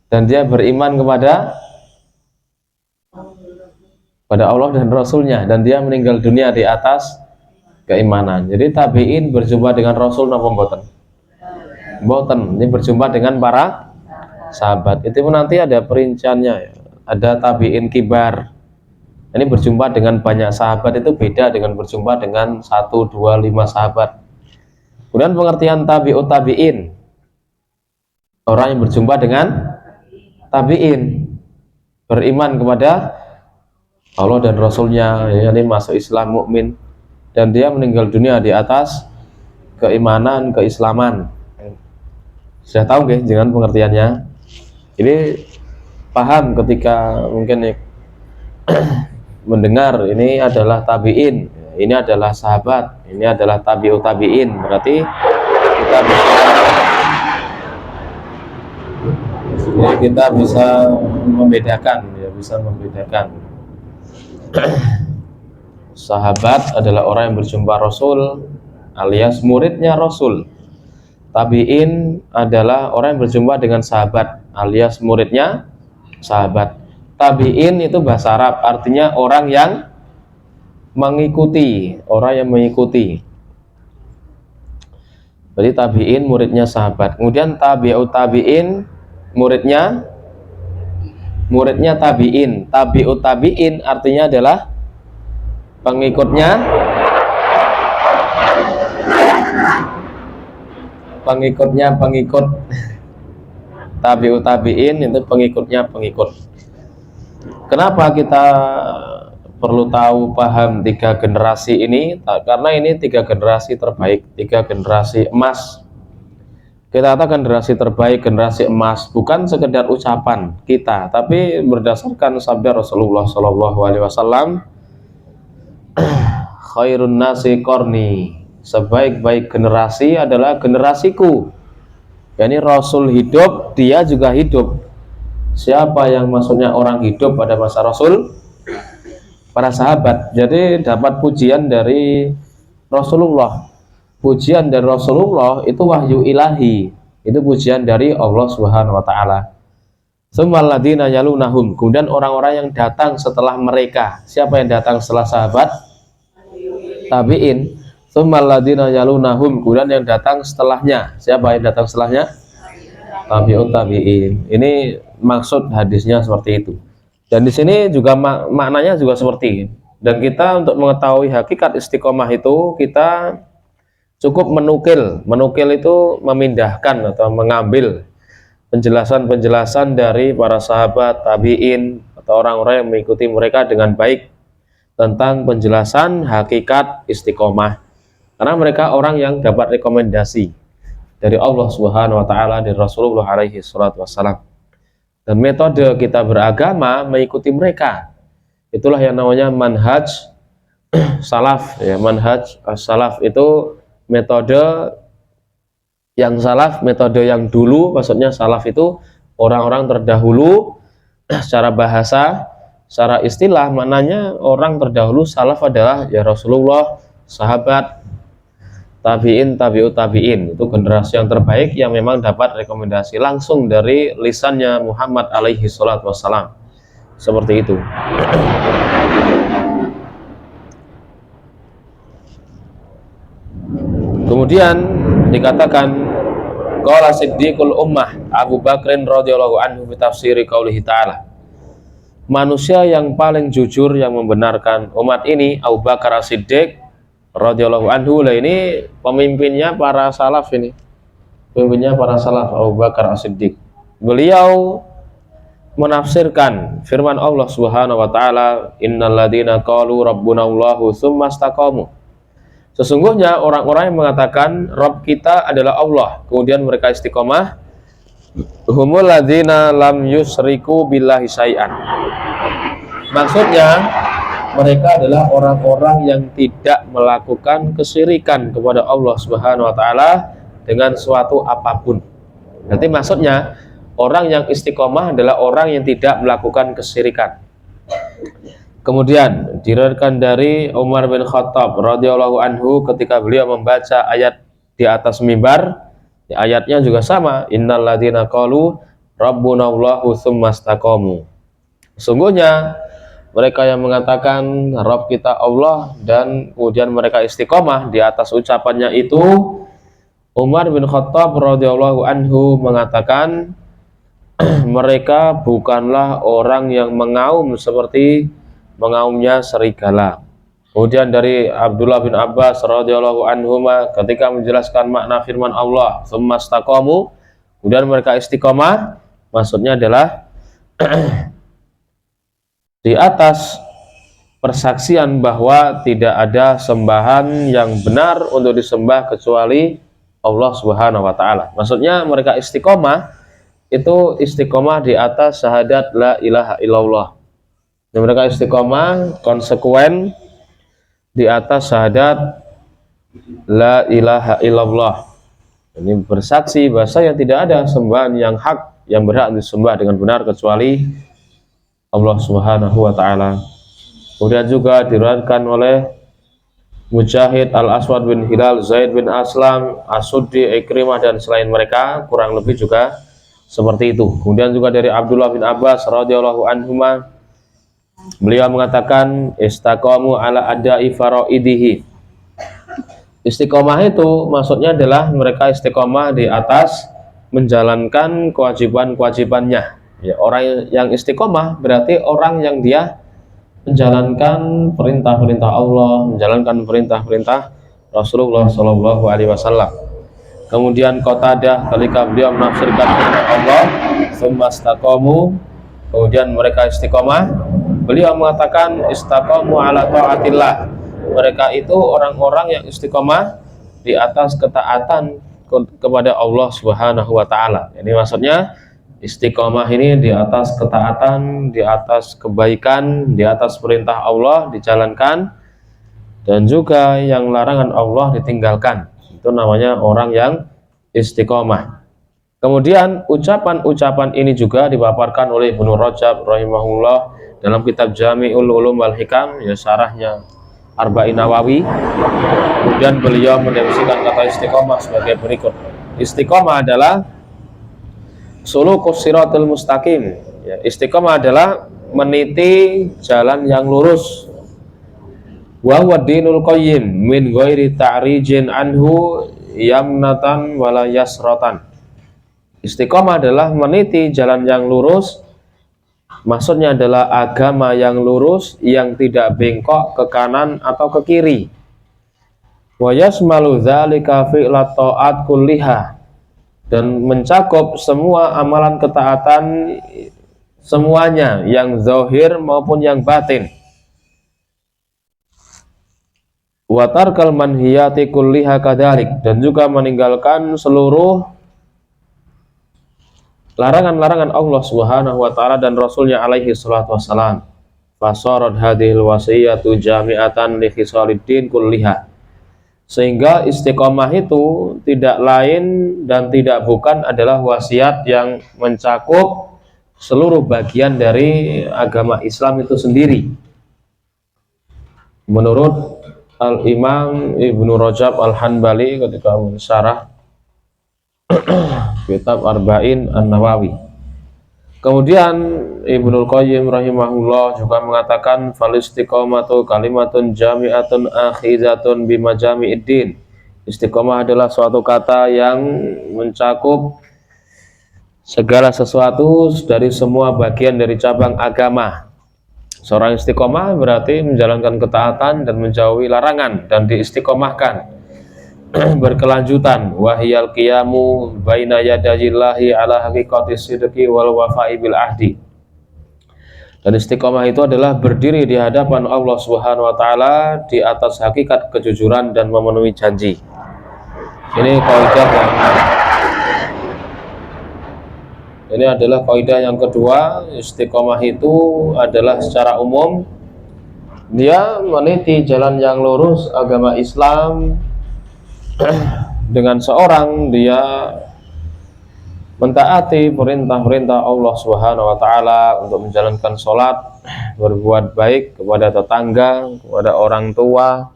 dan dia beriman kepada Allah dan Rasulnya, dan dia meninggal dunia di atas keimanan. Jadi tabi'in berjumpa dengan Rasul napa mboten? Mboten, ini berjumpa dengan para sahabat. Itu pun nanti ada perinciannya ya. Ada tabi'in kibar. Ini berjumpa dengan banyak sahabat, itu beda dengan berjumpa dengan 1, 2, 5 sahabat. Kemudian pengertian tabi'ut tabi'in, orang yang berjumpa dengan tabi'in, beriman kepada Allah dan Rasulnya, ini masuk Islam, mukmin, dan dia meninggal dunia di atas keimanan, keislaman. Sudah tahu nggih dengan pengertiannya? Ini paham ketika mungkin mendengar ini adalah tabi'in, ini adalah sahabat, ini adalah tabi'ut tabi'in, berarti kita bisa membedakan, ya, bisa membedakan. Sahabat adalah orang yang berjumpa Rasul alias muridnya Rasul. Tabi'in adalah orang yang berjumpa dengan sahabat alias muridnya sahabat. Tabi'in itu bahasa Arab, artinya orang yang mengikuti, orang yang mengikuti. Jadi tabi'in muridnya sahabat. Kemudian tabi'ut tabi'in muridnya tabi'in. Tabi'ut tabi'in artinya adalah pengikutnya pengikut. Tabi'ut tabi'in itu pengikutnya pengikut. Kenapa kita perlu tahu paham 3 generasi ini? Karena ini 3 generasi terbaik, 3 generasi emas. Kita katakan generasi terbaik, generasi emas, bukan sekedar ucapan kita, tapi berdasarkan sabda Rasulullah SAW, khairun nasi qarni, sebaik-baik generasi adalah generasiku. Yani Rasul hidup, dia juga hidup. Siapa yang maksudnya orang hidup pada masa Rasul? Para sahabat. Jadi dapat pujian dari Rasulullah. Pujian dari Rasulullah itu wahyu ilahi, itu pujian dari Allah Subhanahu wa taala. Tsummal ladzina yalunahum, kemudian orang-orang yang datang setelah mereka. Siapa yang datang setelah sahabat? Tabi'in. Tsummal ladzina yalunahum, kemudian yang datang setelahnya. Siapa yang datang setelahnya? Tabi'ut tabi'in. Ini maksud hadisnya seperti itu. Dan di sini juga maknanya juga seperti ini. Dan kita untuk mengetahui hakikat istiqomah itu, kita cukup menukil itu memindahkan atau mengambil penjelasan-penjelasan dari para sahabat, tabi'in, atau orang-orang yang mengikuti mereka dengan baik tentang penjelasan hakikat istiqomah. Karena mereka orang yang dapat rekomendasi dari Allah Subhanahu wa taala, dari Rasulullah alaihi salatu wassalam. Dan metode kita beragama mengikuti mereka. Itulah yang namanya manhaj salaf, ya. Manhaj salaf itu metode yang salaf, metode yang dulu, maksudnya salaf itu orang-orang terdahulu. Secara bahasa, secara istilah, maknanya orang terdahulu. Salaf adalah ya Rasulullah, sahabat, tabi'in, tabi'ut tabi'in. Itu generasi yang terbaik yang memang dapat rekomendasi langsung dari lisannya Muhammad alaihi salatu wassalam. Seperti itu. Kemudian dikatakan qala siddiqul ummah Abu Bakrin radhiyallahu anhu fi tafsiri qaulihi ta'ala. Manusia yang paling jujur yang membenarkan umat ini Abu Bakar As-Siddiq radhiyallahu anhu. Lah ini pemimpinnya para salaf ini. Pemimpinnya para salaf Abu Bakar As-Siddiq. Beliau menafsirkan firman Allah Subhanahu wa taala, innalladzina qalu rabbunallahu tsumma istaqamu. Sesungguhnya orang-orang yang mengatakan Rabb kita adalah Allah, kemudian mereka istiqomah, humul ladzina lam yusriku billahi syai'an. Maksudnya mereka adalah orang-orang yang tidak melakukan kesyirikan kepada Allah Subhanahu wa taala dengan suatu apapun. Nanti maksudnya orang yang istiqomah adalah orang yang tidak melakukan kesyirikan. Kemudian diriwayatkan dari Umar bin Khattab radhiyallahu anhu ketika beliau membaca ayat di atas mimbar, ayatnya juga sama, innalladzina qalu rabbunallahu tsumma istaqamu. Sesungguhnya mereka yang mengatakan Rabb kita Allah dan kemudian mereka istiqomah di atas ucapannya itu, Umar bin Khattab radhiyallahu anhu mengatakan mereka bukanlah orang yang mengaum seperti mengaumnya serigala. Kemudian dari Abdullah bin Abbas radhiyallahu anhuma ketika menjelaskan makna firman Allah tsumma istaqamu, kemudian mereka istiqomah, maksudnya adalah di atas persaksian bahwa tidak ada sembahan yang benar untuk disembah kecuali Allah Subhanahu wa taala. Maksudnya mereka istiqomah itu istiqomah di atas syahadat la ilaha illallah. Dan mereka istiqomah konsekuen di atas syahadat la ilaha illallah. Ini bersaksi bahwa tidak ada sembahan yang hak yang berhak disembah dengan benar kecuali Allah Subhanahu wa taala. Kemudian juga diriwayatkan oleh Mujahid, Al-Aswad bin Hilal, Zaid bin Aslam, As-Suddi, Ikrimah dan selain mereka kurang lebih juga seperti itu. Kemudian juga dari Abdullah bin Abbas radhiyallahu anhuma beliau mengatakan istaqamu ala adai faraidihi. Istiqomah itu maksudnya adalah mereka istiqomah di atas menjalankan kewajiban-kewajibannya. Ya, orang yang istiqomah berarti orang yang dia menjalankan perintah-perintah Allah, menjalankan perintah-perintah Rasulullah Shallallahu Alaihi Wasallam. Kemudian Qatadah ketika beliau menafsirkan firman Allah, tsumma istaqamu, kemudian mereka istiqomah, beliau mengatakan istaqamu ala taatillah. Mereka itu orang-orang yang istiqomah di atas ketaatan kepada Allah Subhanahu wa taala. Ini maksudnya istiqomah ini di atas ketaatan, di atas kebaikan, di atas perintah Allah dijalankan, dan juga yang larangan Allah ditinggalkan. Itu namanya orang yang istiqomah. Kemudian ucapan-ucapan ini juga dipaparkan oleh Ibnu Rajab rahimahullah dalam kitab Jami'ul Ulum wal Hikam, ya syarahnya Arba'in Nawawi. Kemudian beliau mendefinisikan kata istiqomah sebagai berikut. Istiqomah adalah sulukus siratal mustaqim. Ya, istiqomah adalah meniti jalan yang lurus. Wa huwa dinul qayyim min ghairi ta'rijin anhu yamnatan wala yasratan. Istiqomah adalah meniti jalan yang lurus. Maksudnya adalah agama yang lurus yang tidak bengkok ke kanan atau ke kiri. Wa yasmalu dzalika fi'lat ta'at kulliha, dan mencakup semua amalan ketaatan semuanya, yang zahir maupun yang batin. Wa tarkal manhiyati kulliha kadzalik, dan juga meninggalkan seluruh larangan-larangan Allah Subhanahu wa taala dan Rasulnya alaihi salatu wassalam. Fasarat hadhil wasiyatu jami'atan li khisaliddin kulliha. Sehingga istiqomah itu tidak lain dan tidak bukan adalah wasiat yang mencakup seluruh bagian dari agama Islam itu sendiri. Menurut Al-Imam Ibnu Rajab Al-Hanbali ketika mensyarah kitab Arba'in An-Nawawi. Kemudian Ibnul Qayyim rahimahullah juga mengatakan fal istiqomatu kalimatun jami'atun akhizatun bimajami'iddin. Istiqomah adalah suatu kata yang mencakup segala sesuatu dari semua bagian dari cabang agama. Seorang istiqomah berarti menjalankan ketaatan dan menjauhi larangan dan diistiqomahkan berkelanjutan. Wahiyal qiyamu baina yadayillahi ala haqiqati sidqi wal wafa'i bil ahdi. Dan istiqomah itu adalah berdiri di hadapan Allah Subhanahu wa taala di atas hakikat kejujuran dan memenuhi janji. Ini adalah kaidah yang kedua. Istiqomah itu adalah secara umum dia meniti jalan yang lurus agama Islam dengan seorang dia mentaati perintah-perintah Allah Subhanahu wa taala untuk menjalankan sholat, berbuat baik kepada tetangga, kepada orang tua,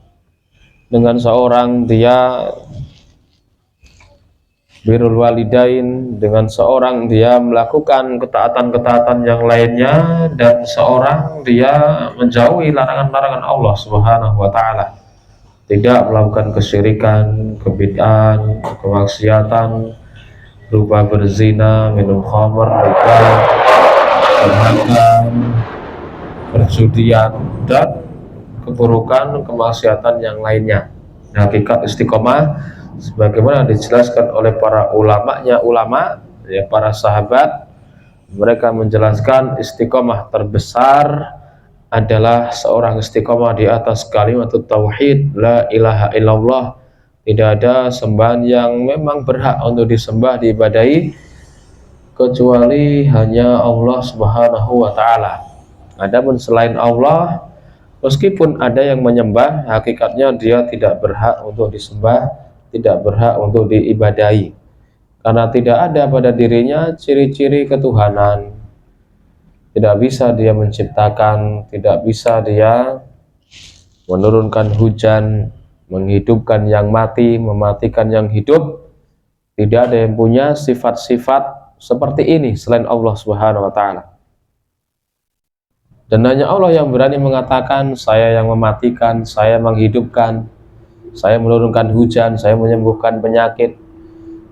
dengan seorang dia birrul walidain, dengan seorang dia melakukan ketaatan-ketaatan yang lainnya, dan seorang dia menjauhi larangan-larangan Allah Subhanahu wa taala, tidak melakukan kesyirikan, kebid'ahan, kemaksiatan berupa berzina, minum khamr, riba, bermakan, perjudian, dan keburukan, kemaksiatan yang lainnya. Hakikat istiqomah sebagaimana dijelaskan oleh para ulama, ya, para sahabat, mereka menjelaskan istiqomah terbesar adalah seorang istiqomah di atas kalimat tauhid la ilaha illallah. Tidak ada sembahan yang memang berhak untuk disembah, diibadahi kecuali hanya Allah Subhanahu wa taala. Adapun selain Allah, meskipun ada yang menyembah, hakikatnya dia tidak berhak untuk disembah, tidak berhak untuk diibadahi, karena tidak ada pada dirinya ciri-ciri ketuhanan. Tidak bisa dia menciptakan, tidak bisa dia menurunkan hujan, menghidupkan yang mati, mematikan yang hidup. Tidak ada yang punya sifat-sifat seperti ini selain Allah Subhanahu wa taala. Dan hanya Allah yang berani mengatakan, saya yang mematikan, saya menghidupkan, saya menurunkan hujan, saya menyembuhkan penyakit,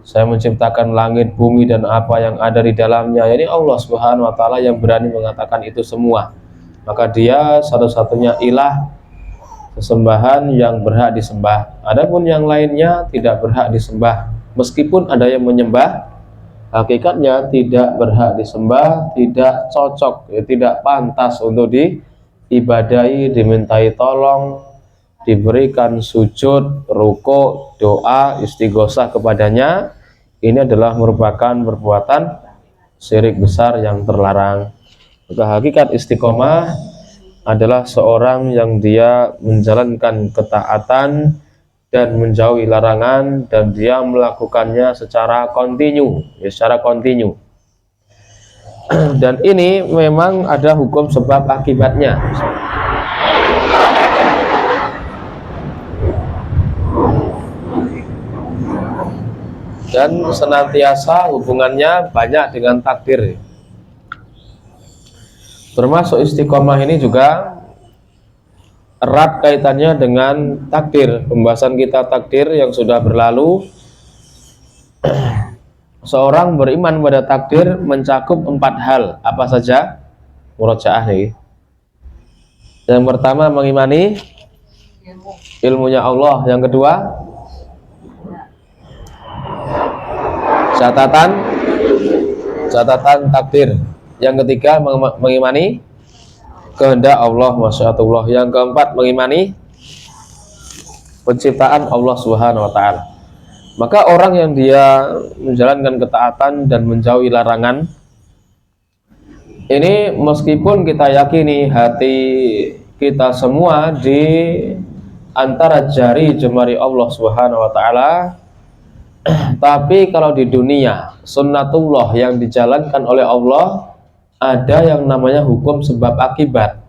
saya menciptakan langit, bumi, dan apa yang ada di dalamnya. Jadi Allah Subhanahu wa taala yang berani mengatakan itu semua. Maka dia satu-satunya ilah, sesembahan yang berhak disembah. Adapun yang lainnya tidak berhak disembah. Meskipun ada yang menyembah, hakikatnya tidak berhak disembah, tidak cocok, ya, tidak pantas untuk diibadahi, dimintai tolong, diberikan sujud, rukuk, doa, istighosah kepadanya. Ini adalah merupakan perbuatan syirik besar yang terlarang. Maka hakikat istiqomah adalah seorang yang dia menjalankan ketaatan dan menjauhi larangan, dan dia melakukannya secara kontinu, ya, secara kontinu. Dan ini memang ada hukum sebab akibatnya. Dan senantiasa hubungannya banyak dengan takdir. Termasuk istiqomah ini juga erat kaitannya dengan takdir. Pembahasan kita takdir yang sudah berlalu, seorang beriman pada takdir mencakup 4 hal. Apa saja? Murojaah nih. Yang pertama, mengimani ilmunya Allah. Yang kedua, catatan takdir. Yang ketiga, mengimani kehendak Allah, masyiatullah. Yang keempat, mengimani penciptaan Allah Subhanahu wa taala. Maka orang yang dia menjalankan ketaatan dan menjauhi larangan ini, meskipun kita yakini hati kita semua di antara jari jemari Allah Subhanahu wa taala, tapi kalau di dunia sunnatullah yang dijalankan oleh Allah, ada yang namanya hukum sebab akibat.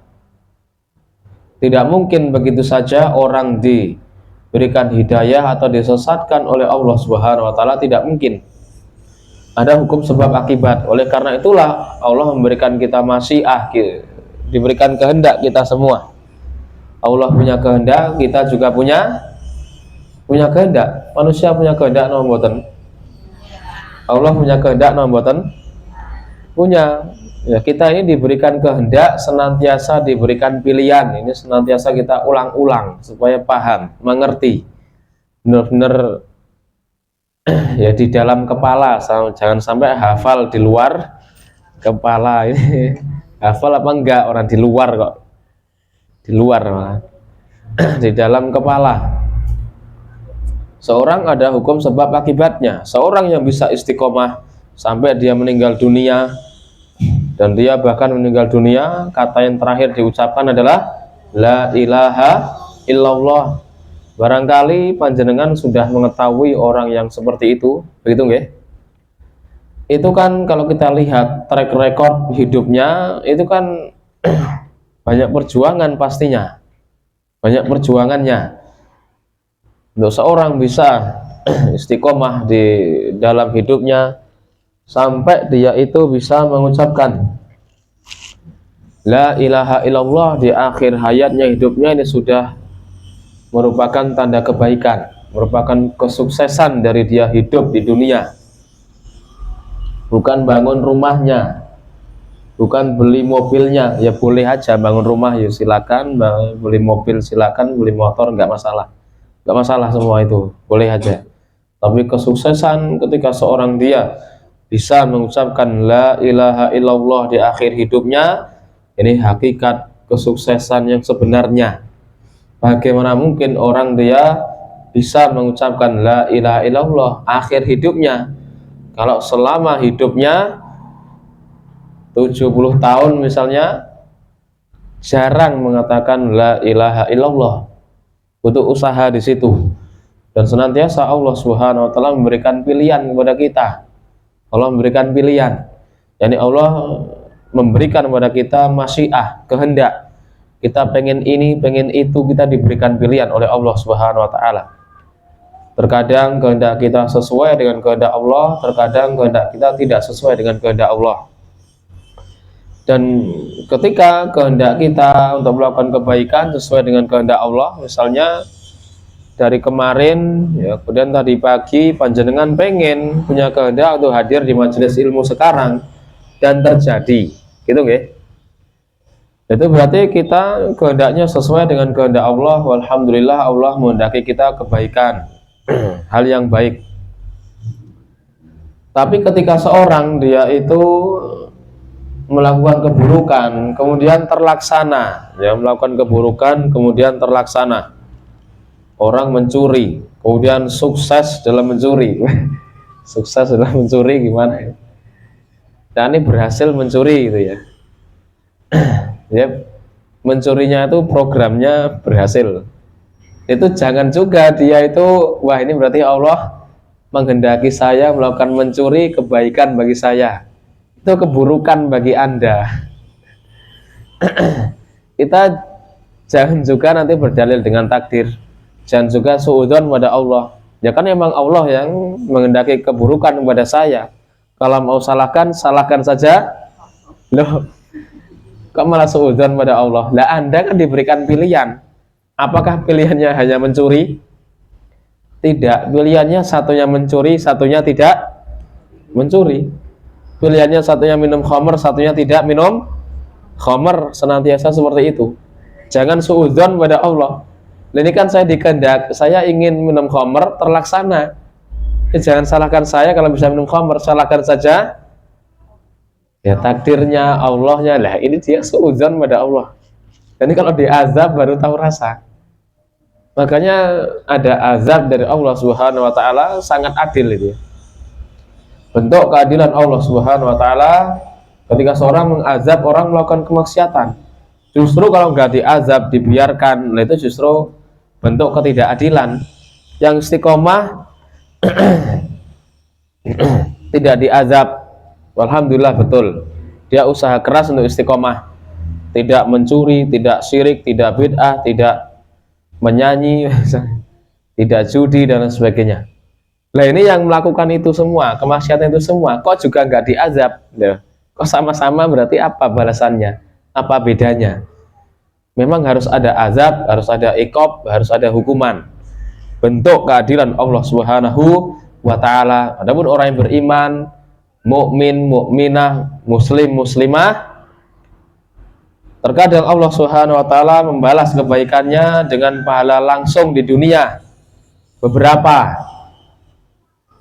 Tidak mungkin begitu saja orang diberikan hidayah atau disesatkan oleh Allah Subhanahu wa taala, tidak mungkin. Ada hukum sebab akibat. Oleh karena itulah Allah memberikan kita masyiah, diberikan kehendak kita semua. Allah punya kehendak, kita juga punya kehendak. Manusia punya kehendak no mboten? Allah punya kehendak no mboten? Punya. Ya, kita ini diberikan kehendak, senantiasa diberikan pilihan. Ini senantiasa kita ulang-ulang supaya paham, mengerti. Benar-benar ya di dalam kepala, jangan sampai hafal di luar kepala. Ini Hafal apa enggak? Orang di luar kok. Di luar malah. Di dalam kepala. Seorang ada hukum sebab akibatnya. Seorang yang bisa istiqomah sampai dia meninggal dunia, dan dia bahkan meninggal dunia, kata yang terakhir diucapkan adalah la ilaha illallah. Barangkali panjenengan sudah mengetahui orang yang seperti itu, begitu nggih? Itu kan kalau kita lihat track record hidupnya, itu kan banyak perjuangan pastinya, banyak perjuangannya. Untuk seorang bisa istiqomah di dalam hidupnya sampai dia itu bisa mengucapkan la ilaha illallah di akhir hayatnya, hidupnya, ini sudah merupakan tanda kebaikan, merupakan kesuksesan dari dia hidup di dunia. Bukan bangun rumahnya, bukan beli mobilnya, ya boleh aja bangun rumah ya silakan, beli mobil silakan, beli motor nggak masalah. Gak masalah, semua itu boleh aja. Tapi kesuksesan ketika seorang dia bisa mengucapkan la ilaha illallah di akhir hidupnya, ini hakikat kesuksesan yang sebenarnya. Bagaimana mungkin orang dia bisa mengucapkan la ilaha illallah akhir hidupnya, kalau selama hidupnya 70 tahun misalnya jarang mengatakan la ilaha illallah. Butuh usaha di situ, dan senantiasa Allah Subhanahu wa taala memberikan pilihan kepada kita. Allah memberikan pilihan, yakni Allah memberikan kepada kita masyiah, kehendak. Kita pengen ini, pengen itu, kita diberikan pilihan oleh Allah Subhanahu wa taala. Terkadang kehendak kita sesuai dengan kehendak Allah, terkadang kehendak kita tidak sesuai dengan kehendak Allah. Dan ketika kehendak kita untuk melakukan kebaikan sesuai dengan kehendak Allah, misalnya dari kemarin ya, kemudian tadi pagi panjenengan pengen punya kehendak untuk hadir di majelis ilmu sekarang, dan terjadi, gitu nggih? Itu berarti kita kehendaknya sesuai dengan kehendak Allah. Walhamdulillah, Allah menghendaki kita kebaikan, hal yang baik. Tapi ketika seorang dia itu melakukan keburukan kemudian terlaksana, ya, melakukan keburukan kemudian terlaksana, orang mencuri kemudian sukses dalam mencuri sukses dalam mencuri gimana ya? Nah, ini berhasil mencuri gitu ya. Ya, mencurinya itu programnya berhasil, itu jangan juga dia itu wah ini berarti Allah menghendaki saya melakukan mencuri kebaikan bagi saya. Itu keburukan bagi Anda. Kita jangan juga nanti berdalil dengan takdir, jangan juga suudzon pada Allah. Ya kan memang Allah yang menghendaki keburukan kepada saya. Kalau mau salahkan, salahkan saja. Loh, kok malah suudzon pada Allah? Lah Anda kan diberikan pilihan. Apakah pilihannya hanya mencuri? Tidak, pilihannya satunya mencuri, satunya tidak mencuri. Pilihannya satunya minum khamr, satunya tidak minum khamr, senantiasa seperti itu. Jangan suudzon pada Allah. Ini kan saya dikehendak, saya ingin minum khamr, terlaksana. Jangan salahkan saya kalau bisa minum khamr, salahkan saja ya takdirnya, Allahnya. Lah ini dia suudzon pada Allah. Jadi kalau diazab baru tahu rasa. Makanya ada azab dari Allah Subhanahu wa taala, sangat adil itu. Bentuk keadilan Allah Subhanahu wa taala ketika seorang mengazab orang melakukan kemaksiatan. Justru kalau nggak diazab, dibiarkan, nah itu justru bentuk ketidakadilan. Yang istiqomah tidak diazab, alhamdulillah, betul. Dia usaha keras untuk istiqomah, tidak mencuri, tidak syirik, tidak bid'ah, tidak menyanyi, tidak judi dan sebagainya. Nah ini yang melakukan itu semua, kemaksiatan itu semua, kok juga nggak diazab? Ya. Kok sama-sama, berarti apa balasannya? Apa bedanya? Memang harus ada azab, harus ada iqab, harus ada hukuman. Bentuk keadilan Allah Subhanahu wa taala. Adapun orang yang beriman, mukmin, mukminah, muslim, muslimah, terkadang Allah Subhanahu wa taala membalas kebaikannya dengan pahala langsung di dunia, beberapa.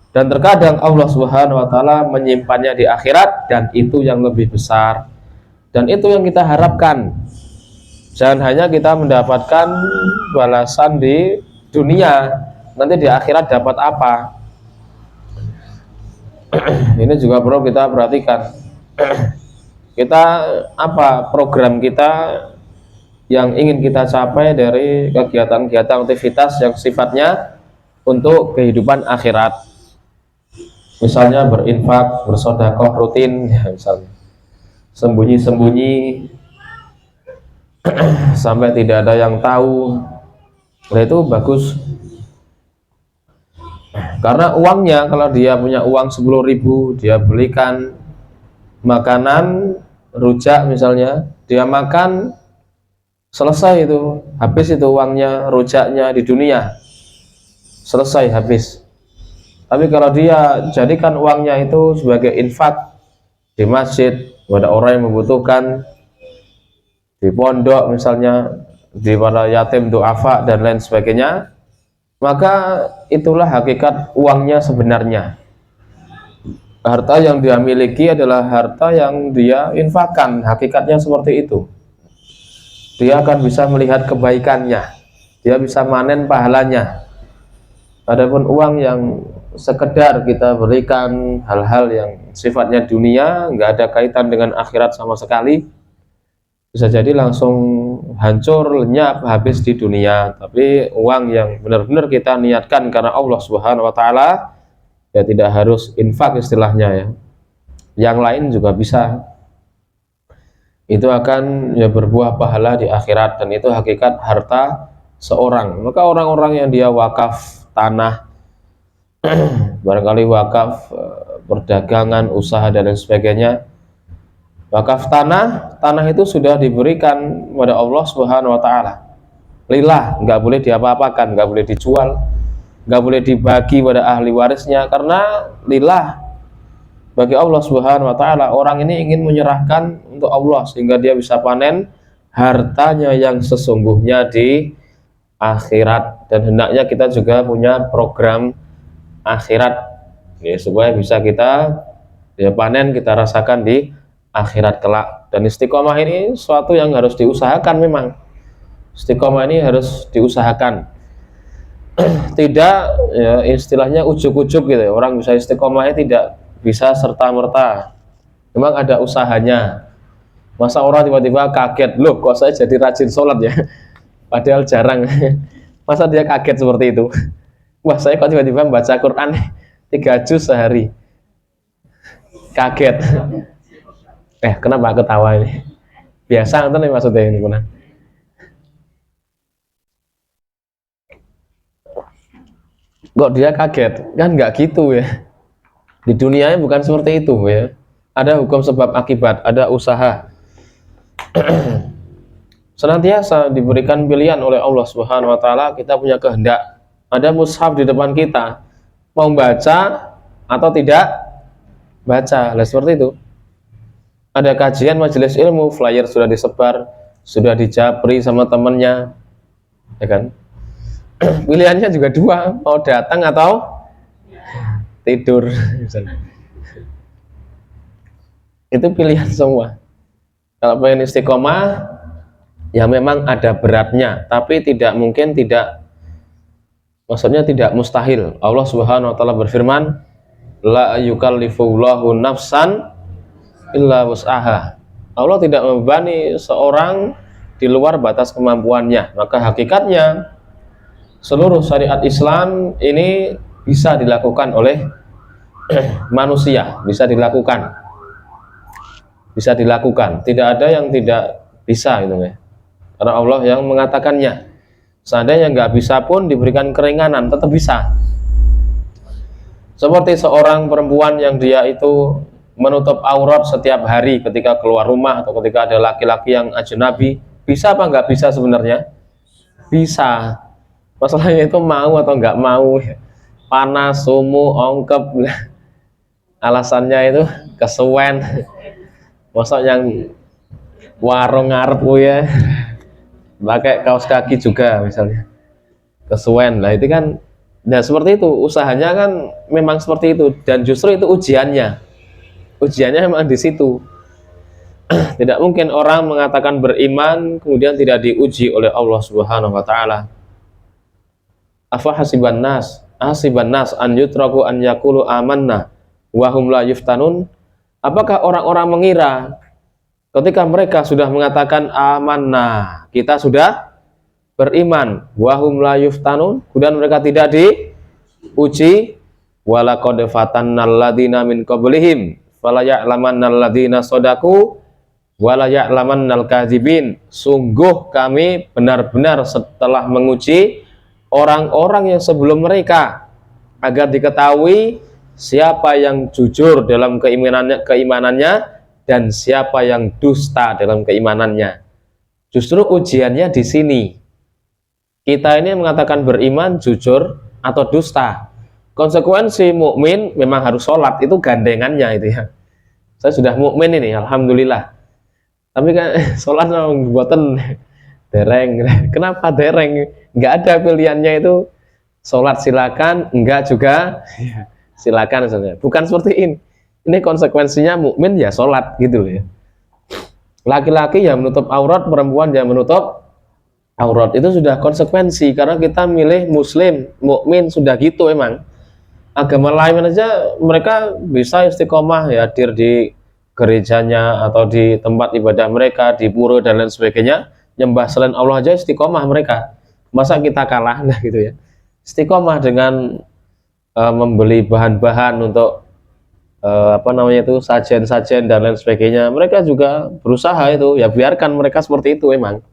Dan terkadang Allah Subhanahu wa taala menyimpannya di akhirat, dan itu yang lebih besar. Dan itu yang kita harapkan. Jangan hanya kita mendapatkan balasan di dunia, nanti di akhirat dapat apa. Ini juga perlu kita perhatikan. Kita apa program kita yang ingin kita capai dari kegiatan-kegiatan aktivitas yang sifatnya untuk kehidupan akhirat. Misalnya berinfak, bersedekah rutin, misalnya sembunyi-sembunyi sampai tidak ada yang tahu. Nah, itu bagus. Karena uangnya, kalau dia punya uang 10.000, dia belikan makanan rujak misalnya, dia makan, selesai itu, habis itu uangnya, rujaknya di dunia, selesai, habis. Tapi kalau dia jadikan uangnya itu sebagai infak di masjid kepada orang yang membutuhkan, di pondok misalnya, di para yatim duafa dan lain sebagainya, maka itulah hakikat uangnya sebenarnya. Harta yang dia miliki adalah harta yang dia infakkan, hakikatnya seperti itu. Dia akan bisa melihat kebaikannya, dia bisa manen pahalanya. Adapun uang yang sekedar kita berikan hal-hal yang sifatnya dunia, nggak ada kaitan dengan akhirat sama sekali, bisa jadi langsung hancur, lenyap, habis di dunia. Tapi uang yang benar-benar kita niatkan karena Allah Subhanahu wa Ta'ala, ya tidak harus infak istilahnya ya, yang lain juga bisa, itu akan ya berbuah pahala di akhirat, dan itu hakikat harta seorang. Maka orang-orang yang dia wakaf tanah, barangkali wakaf perdagangan, usaha dan lain sebagainya, wakaf tanah itu sudah diberikan kepada Allah Subhanahu wa Ta'ala, lillah, nggak boleh diapa-apakan, nggak boleh dijual, nggak boleh dibagi pada ahli warisnya, karena lillah, bagi Allah Subhanahu wa Ta'ala. Orang ini ingin menyerahkan untuk Allah sehingga dia bisa panen hartanya yang sesungguhnya di akhirat. Dan hendaknya kita juga punya program akhirat ya, supaya bisa kita ya panen, kita rasakan di akhirat kelak. Dan istiqomah ini suatu yang harus diusahakan. Memang istiqomah ini harus diusahakan, tidak ya, istilahnya ujuk-ujuk gitu ya. Orang bisa istiqomahnya tidak bisa serta-merta, memang ada usahanya. Masa orang tiba-tiba kaget, loh kok saya jadi rajin sholat ya, padahal jarang. Masa dia kaget seperti itu, wah saya kok tiba-tiba baca Quran 3 juz sehari, kaget. Kenapa ketawa ini? Biasa nonton nih maksudnya ini pun. Kok dia kaget? Kan nggak gitu ya. Di dunianya bukan seperti itu ya. Ada hukum sebab akibat, ada usaha. Senantiasa diberikan pilihan oleh Allah Subhanahu wa Ta'ala. Kita punya kehendak. Ada mushaf di depan kita, mau baca atau tidak baca. Nah, seperti itu. Ada kajian majelis ilmu, flyer sudah disebar, sudah dijapri sama temennya, ya kan? Pilihannya juga dua, mau datang atau tidur. Itu pilihan semua. Kalau pengen istiqomah, ya memang ada beratnya, tapi tidak mungkin tidak, maksudnya tidak mustahil. Allah Subhanahu wa Ta'ala berfirman, la yukallifullahu nafsan illa wus'aha. Allah tidak membebani seorang di luar batas kemampuannya. Maka hakikatnya seluruh syariat Islam ini bisa dilakukan oleh manusia, bisa dilakukan, tidak ada yang tidak bisa gitu ya, karena Allah yang mengatakannya. Seandainya nggak bisa pun diberikan keringanan, tetap bisa. Seperti seorang perempuan yang dia itu menutup aurat setiap hari ketika keluar rumah atau ketika ada laki-laki yang ajnabi, bisa apa nggak bisa? Sebenarnya bisa, masalahnya itu mau atau nggak mau. Panas, sumuk, ongkep, alasannya itu kesuwen. Masa yang warung ngarep ya pakai kaos kaki juga misalnya, kesuwen lah, itu kan. Nah seperti itu usahanya kan, memang seperti itu. Dan justru itu ujiannya memang di situ. Tidak mungkin orang mengatakan beriman kemudian tidak diuji oleh Allah Subhanahu wa taala. Afa hasiban nas an yutraku an yaqulu amanna wa hum la yuftanun. Apakah orang-orang mengira ketika mereka sudah mengatakan amanna, kita sudah beriman, wa hum la yuftanun, kemudian mereka tidak diuji, walaqad fatannal ladzina min qablihim fala ya'lamannal ladzina shadaku wala ya'lamannal kadzibin. Sungguh kami benar-benar setelah menguji orang-orang yang sebelum mereka agar diketahui siapa yang jujur dalam keimanannya dan siapa yang dusta dalam keimanannya. Justru ujiannya di sini. Kita ini mengatakan beriman, jujur atau dusta. Konsekuensi mukmin memang harus sholat, itu gandengannya itu ya. Saya sudah mukmin ini, alhamdulillah. Tapi kan sholat buatan dereng. Kenapa dereng? Nggak ada pilihannya itu. Sholat silakan, enggak juga silakan saja. Bukan seperti ini. Ini konsekuensinya mukmin ya sholat gitu ya. Laki-laki yang menutup aurat, perempuan yang menutup aurat, itu sudah konsekuensi karena kita milih muslim, mukmin, sudah gitu emang. Agama lain aja mereka bisa istiqomah ya, hadir di gerejanya atau di tempat ibadah mereka, di pura dan lain sebagainya, nyembah selain Allah aja istiqomah mereka. Masa kita kalah nah gitu ya. Istiqomah dengan membeli bahan-bahan untuk sajen-sajen dan lain sebagainya. Mereka juga berusaha itu, ya biarkan mereka seperti itu memang.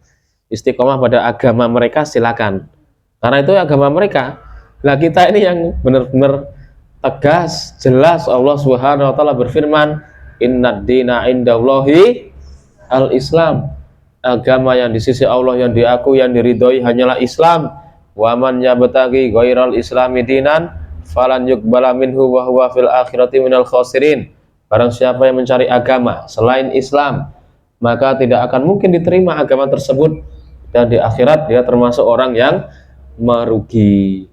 Istiqomah pada agama mereka silakan. Karena itu agama mereka. Nah, kita ini yang benar-benar tegas, jelas. Allah Subhanahu wa taala berfirman, "Innad dina indallahi al-Islam." Agama yang di sisi Allah yang diakui, yang diridhoi hanyalah Islam. Wa man yabtaghi ghairal islami dinan falan yuqbala minhu wa huwa fil akhirati minal khasirin. Barang siapa yang mencari agama selain Islam, maka tidak akan mungkin diterima agama tersebut, dan di akhirat dia termasuk orang yang merugi.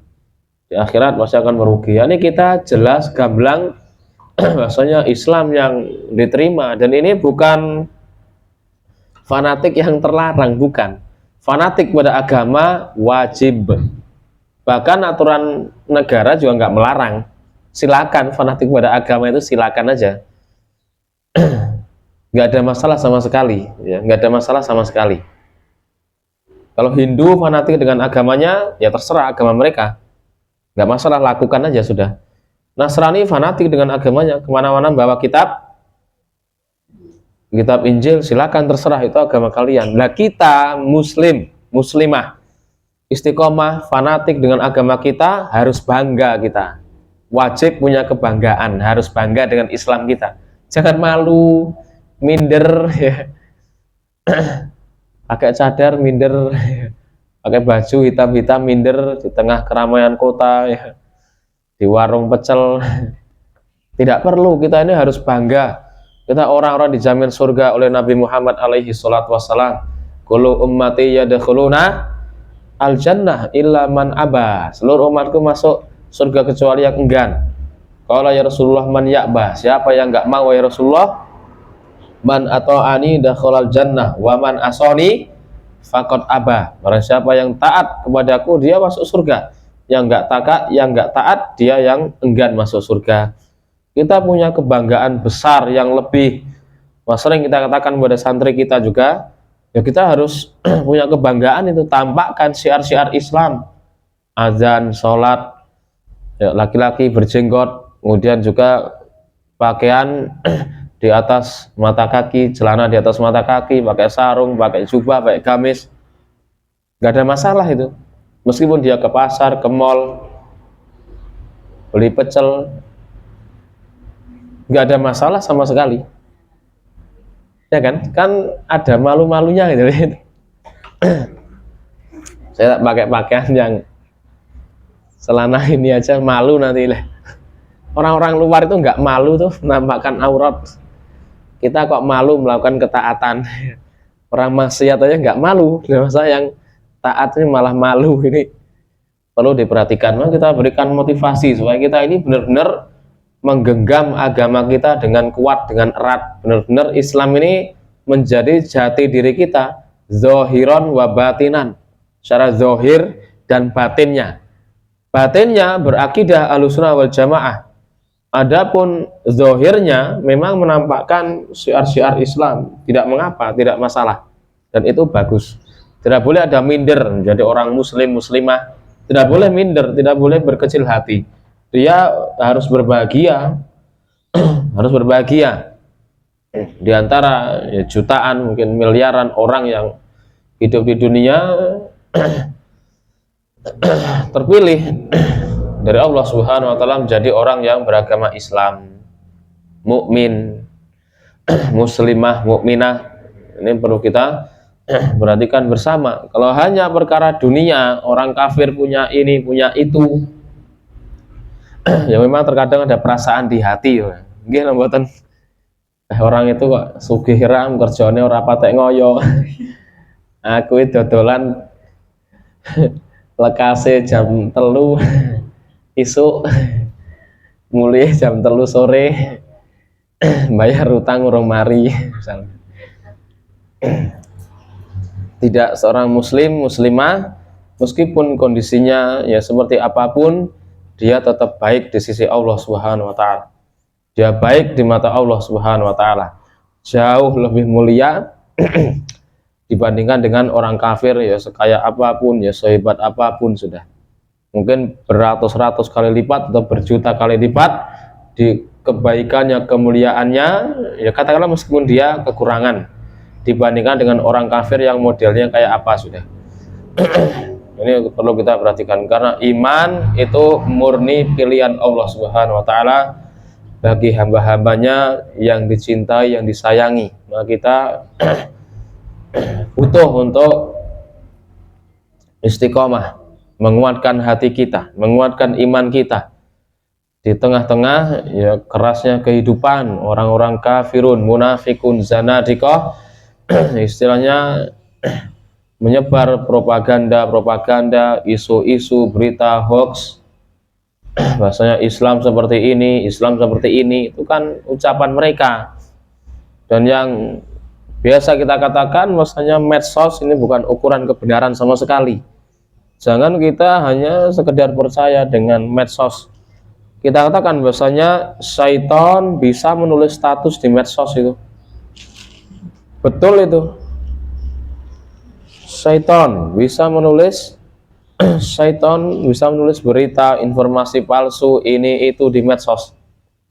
Di akhirat masih akan merugi. Ini kita jelas gamblang bahasanya Islam yang diterima, dan ini bukan fanatik yang terlarang, bukan. Fanatik pada agama wajib. Bahkan aturan negara juga nggak melarang. Silakan fanatik pada agama itu, silakan aja. Nggak ada masalah sama sekali, ya, nggak ada masalah sama sekali. Kalau Hindu fanatik dengan agamanya, ya terserah agama mereka, nggak masalah, lakukan aja sudah. Nasrani fanatik dengan agamanya, kemana-mana bawa kitab Injil, silakan, terserah, itu agama kalian. Nah, kita muslim, muslimah, istiqomah, fanatik dengan agama kita, harus bangga kita. Wajib punya kebanggaan, harus bangga dengan Islam kita. Jangan malu, minder ya. Pakai cadar minder, pakai baju hitam-hitam minder di tengah keramaian kota ya, di warung pecel. Tidak perlu, kita ini harus bangga. Kita orang-orang dijamin surga oleh Nabi Muhammad alaihi salatu wassalam. Kullu ummati yadkhuluna al-jannah illa man aba. Seluruh umatku masuk surga kecuali yang enggan. Qala ya Rasulullah man ya'ba. Siapa yang enggak mau ya Rasulullah? Man ata'ani dakhalal jannah wa man asani faqad aba. Barang siapa yang taat kepadaku dia masuk surga. Yang enggak taat dia yang enggan masuk surga. Kita punya kebanggaan besar yang lebih. Sering kita katakan kepada santri kita juga, ya kita harus punya kebanggaan itu, tampakkan syiar-syiar Islam. Azan, sholat, ya, laki-laki berjenggot, kemudian juga pakaian di atas mata kaki, celana di atas mata kaki, pakai sarung, pakai jubah, pakai gamis, nggak ada masalah itu. Meskipun dia ke pasar, ke mall, beli pecel, nggak ada masalah sama sekali, ya kan? Kan ada malu-malunya gitu. Saya pakai pakaian yang celana ini aja malu nanti lah. Orang-orang luar itu nggak malu tuh menampakkan aurat. Kita kok malu melakukan ketaatan. Orang maksiat aja nggak malu, masa yang taat ini malah malu. Ini perlu diperhatikan. Nah, kita berikan motivasi supaya kita ini benar-benar menggenggam agama kita dengan kuat, dengan erat. Benar-benar Islam ini menjadi jati diri kita, zohiron wa batinan, secara zohir dan batinnya. Batinnya berakidah Ahlussunnah wal Jamaah. Adapun zohirnya memang menampakkan syiar-syiar Islam, tidak mengapa, tidak masalah, dan itu bagus. Tidak boleh ada minder menjadi orang muslim muslimah, tidak boleh minder, tidak boleh berkecil hati. Dia harus berbahagia, harus berbahagia di antara ya, jutaan mungkin miliaran orang yang hidup di dunia. Terpilih dari Allah Subhanahu wa taala menjadi orang yang beragama Islam, mukmin, muslimah, mukminah. Ini perlu kita perhatikan bersama. Kalau hanya perkara dunia, orang kafir punya ini, punya itu, ya memang terkadang ada perasaan di hati. Nggih mboten orang itu kok sugih ram kerjane ora patek ngoyo. Aku itu dodolan lekase jam 3 isuk, mulai jam 3 sore, bayar utang urung mari misalnya. Tidak seorang muslim muslimah meskipun kondisinya ya seperti apapun, dia tetap baik di sisi Allah Subhanahu wa taala. Dia baik di mata Allah Subhanahu wa taala, jauh lebih mulia dibandingkan dengan orang kafir ya sekaya apapun, ya sehebat apapun sudah. Mungkin beratus-ratus kali lipat atau berjuta kali lipat di kebaikannya, kemuliaannya, ya katakanlah meskipun dia kekurangan dibandingkan dengan orang kafir yang modelnya kayak apa sudah. Ini perlu kita perhatikan karena iman itu murni pilihan Allah Subhanahu wa taala bagi hamba-hambanya yang dicintai, yang disayangi. Maka kita butuh untuk istiqomah, menguatkan hati kita, menguatkan iman kita di tengah-tengah ya kerasnya kehidupan orang-orang kafirun, munafikun, zanadiqah, istilahnya menyebar propaganda, isu-isu, berita hoax. Bahasanya Islam seperti ini, Islam seperti ini, itu kan ucapan mereka. Dan yang biasa kita katakan bahwasanya medsos ini bukan ukuran kebenaran sama sekali. Jangan kita hanya sekedar percaya dengan medsos. Kita katakan bahwasanya syaitan bisa menulis status di medsos itu. Betul itu. Syaitan bisa menulis berita, informasi palsu, ini itu di medsos,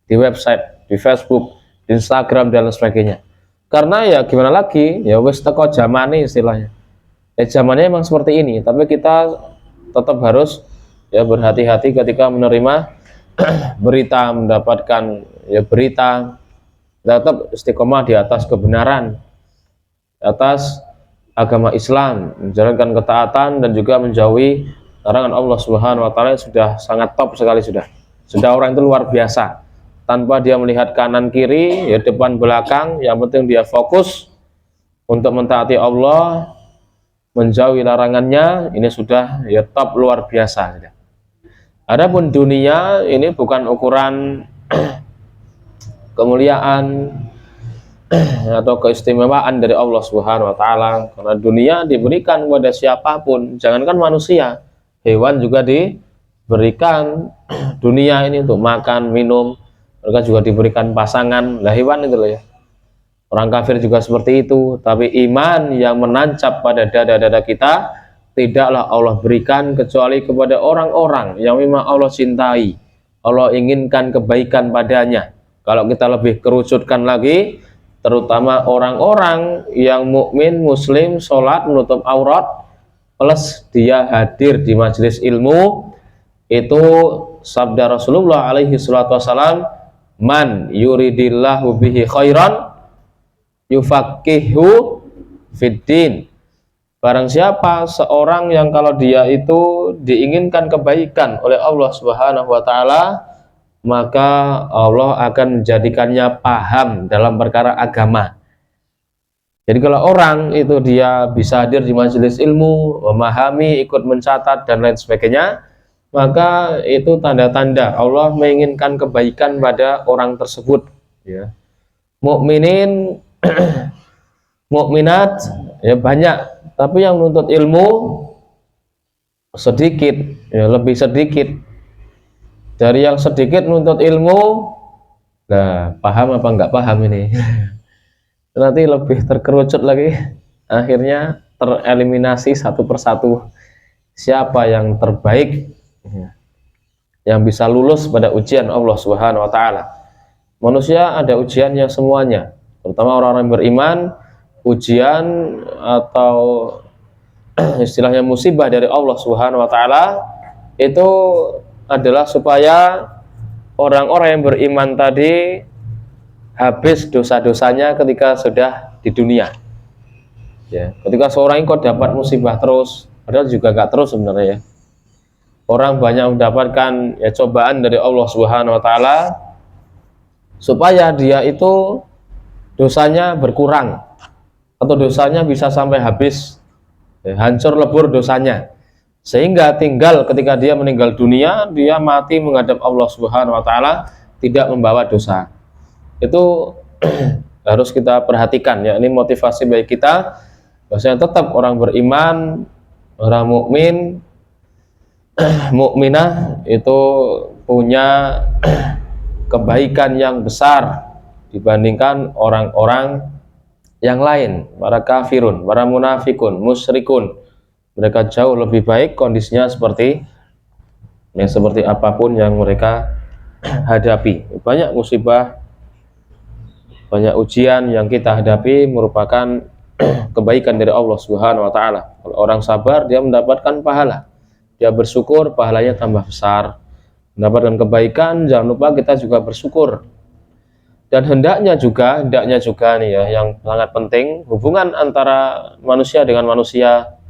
di website, di Facebook, di Instagram dan lain sebagainya. Karena ya gimana lagi, ya wis teko zamane istilahnya. Ya zamannya memang seperti ini, tapi kita tetap harus ya berhati-hati ketika menerima berita, mendapatkan ya berita, tetap istiqomah di atas kebenaran, di atas agama Islam, menjalankan ketaatan dan juga menjauhi larangan Allah Subhanahu wa taala. Sudah sangat top sekali, sudah orang itu luar biasa tanpa dia melihat kanan kiri ya depan belakang, yang penting dia fokus untuk mentaati Allah, menjauhi larangannya. Ini sudah ya top luar biasa. Adapun dunia ini bukan ukuran kemuliaan atau keistimewaan dari Allah Subhanahu wa taala, karena dunia diberikan kepada siapapun, jangankan manusia, hewan juga diberikan dunia ini untuk makan, minum, mereka juga diberikan pasangan, lah hewan itu loh ya. Orang kafir juga seperti itu, tapi iman yang menancap pada dada-dada kita tidaklah Allah berikan kecuali kepada orang-orang yang memang Allah cintai, Allah inginkan kebaikan padanya. Kalau kita lebih kerucutkan lagi, terutama orang-orang yang mukmin, muslim, sholat, menutup aurat, plus dia hadir di majelis ilmu, itu sabda Rasulullah alaihi salatu wassalam, man yuridillahu bihi khairan yufaqihu fiddin. Barang siapa seorang yang kalau dia itu diinginkan kebaikan oleh Allah Subhanahu wa taala, maka Allah akan menjadikannya paham dalam perkara agama. Jadi kalau orang itu dia bisa hadir di majelis ilmu, memahami, ikut mencatat dan lain sebagainya, maka itu tanda-tanda Allah menginginkan kebaikan pada orang tersebut ya. Mukminin mukminat ya banyak, tapi yang menuntut ilmu sedikit, ya lebih sedikit. Dari yang sedikit menuntut ilmu, nah paham apa enggak paham ini? Nanti lebih terkerucut lagi, akhirnya tereliminasi satu persatu siapa yang terbaik yang bisa lulus pada ujian Allah Subhanahu wa taala. Manusia ada ujiannya semuanya, terutama orang-orang beriman, ujian atau istilahnya musibah dari Allah Subhanahu wa taala itu adalah supaya orang-orang yang beriman tadi habis dosa-dosanya ketika sudah di dunia. Ya, ketika seorang kok dapat musibah terus, padahal juga gak terus sebenarnya ya. Orang banyak mendapatkan ya cobaan dari Allah Subhanahu wa taala supaya dia itu dosanya berkurang atau dosanya bisa sampai habis, ya, hancur lebur dosanya. Sehingga tinggal ketika dia meninggal dunia, dia mati menghadap Allah Subhanahu wa taala tidak membawa dosa. Itu harus kita perhatikan ya, ini motivasi bagi kita bahwasanya tetap orang beriman, orang mukmin, mukminah itu punya kebaikan yang besar dibandingkan orang-orang yang lain, para kafirun, para munafikun, musyrikun. Mereka jauh lebih baik kondisinya seperti apapun yang mereka hadapi. Banyak musibah, banyak ujian yang kita hadapi merupakan kebaikan dari Allah Subhanahu wa taala. Kalau orang sabar, dia mendapatkan pahala. Dia bersyukur, pahalanya tambah besar. Mendapatkan kebaikan, jangan lupa kita juga bersyukur. Dan hendaknya juga nih ya, yang sangat penting, hubungan antara manusia dengan manusia,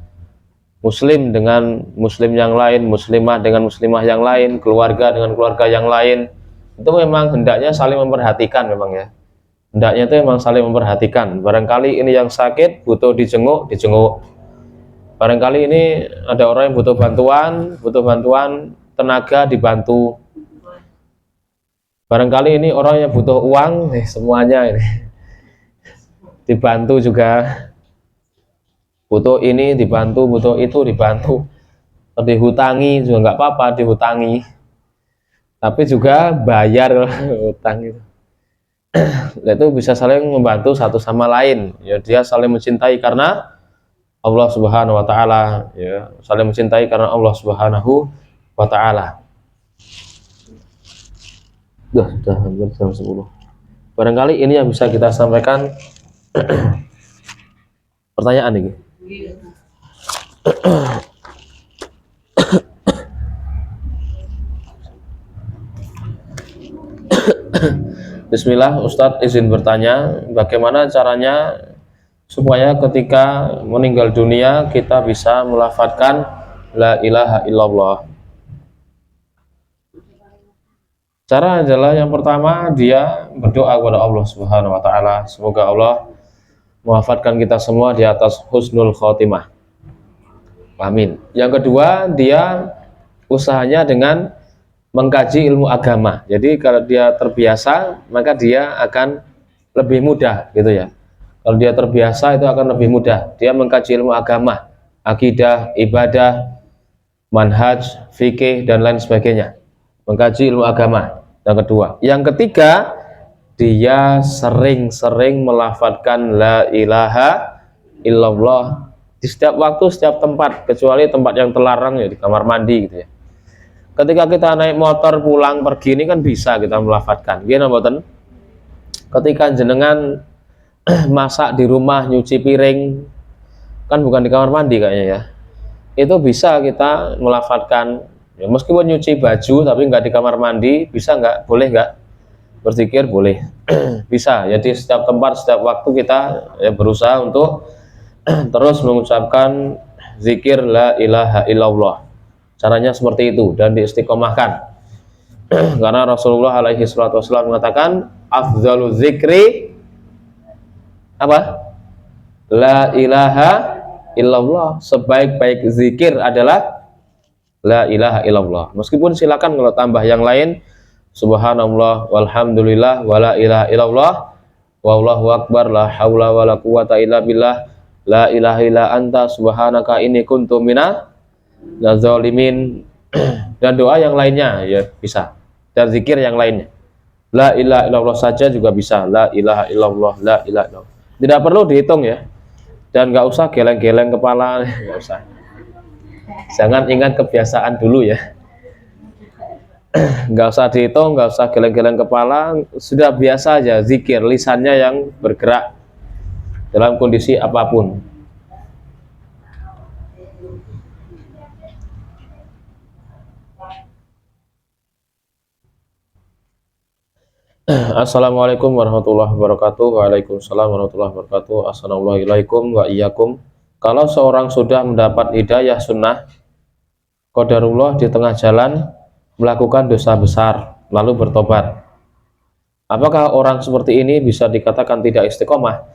muslim dengan muslim yang lain, muslimah dengan muslimah yang lain, keluarga dengan keluarga yang lain, itu memang hendaknya saling memperhatikan memang ya. Hendaknya itu memang saling memperhatikan. Barangkali ini yang sakit butuh dijenguk. Barangkali ini ada orang yang butuh bantuan tenaga dibantu. Barangkali ini orang yang butuh uang, semuanya ini dibantu juga. Butuh ini dibantu, butuh itu dibantu. Dihutangi juga nggak apa-apa, dihutangi. Tapi juga bayar utang itu. Itu bisa saling membantu satu sama lain. Ya, dia saling mencintai karena Allah Subhanahu wa taala, ya, saling mencintai karena Allah Subhanahu wa taala. Sudah hampir jam 10. Barangkali ini yang bisa kita sampaikan. Pertanyaan ini. Bismillah, Ustadz izin bertanya, bagaimana caranya supaya ketika meninggal dunia kita bisa melafadzkan la ilaha illallah? Cara adalah yang pertama dia berdoa kepada Allah Subhanahu wa taala, semoga Allah mewafatkan kita semua di atas husnul khotimah. Amin. Yang kedua, dia usahanya dengan mengkaji ilmu agama. Jadi kalau dia terbiasa, maka dia akan lebih mudah gitu ya. Kalau dia terbiasa itu akan lebih mudah. Dia mengkaji ilmu agama, akidah, ibadah, manhaj, fikih dan lain sebagainya. Mengkaji ilmu agama. Yang kedua. Yang ketiga, dia sering-sering melafadzkan la ilaha illallah di setiap waktu, setiap tempat, kecuali tempat yang terlarang ya di kamar mandi gitu ya. Ketika kita naik motor pulang pergi ini kan bisa kita melafadzkan. Gini mboten? Ketika jenengan masak di rumah, nyuci piring, kan bukan di kamar mandi kayaknya ya. Itu bisa kita melafadzkan. Ya, meskipun nyuci baju tapi nggak di kamar mandi, bisa nggak? Boleh nggak? Berzikir boleh. Bisa. Jadi setiap tempat, setiap waktu kita ya berusaha untuk terus mengucapkan zikir la ilaha illallah. Caranya seperti itu dan diistiqomahkan. Karena Rasulullah alaihi salatu wasallam mengatakan afdhalu zikri apa? La ilaha illallah. Sebaik-baik zikir adalah la ilaha illallah. Meskipun silakan kalau tambah yang lain subhanallah walhamdulillah wala ilaha illallah wallahu akbar, la haula wala quwata illa billah, la ilaha illa anta subhanaka inni kuntu minaz zalimin. Dan doa yang lainnya ya bisa, dan zikir yang lainnya, la ilaha illallah saja juga bisa, la ilaha illallah, la ilaha illallah, tidak perlu dihitung ya, dan nggak usah geleng-geleng kepala, nggak usah, jangan ingat kebiasaan dulu ya. Nggak usah dihitung, nggak usah geleng-geleng kepala, sudah biasa aja zikir lisannya yang bergerak dalam kondisi apapun. Assalamualaikum warahmatullahi wabarakatuh. Waalaikumsalam warahmatullahi wabarakatuh. Assalamualaikum wa iyyakum. Kalau seorang sudah mendapat hidayah sunnah, qadarullah di tengah jalan melakukan dosa besar lalu bertobat, apakah orang seperti ini bisa dikatakan tidak istiqomah?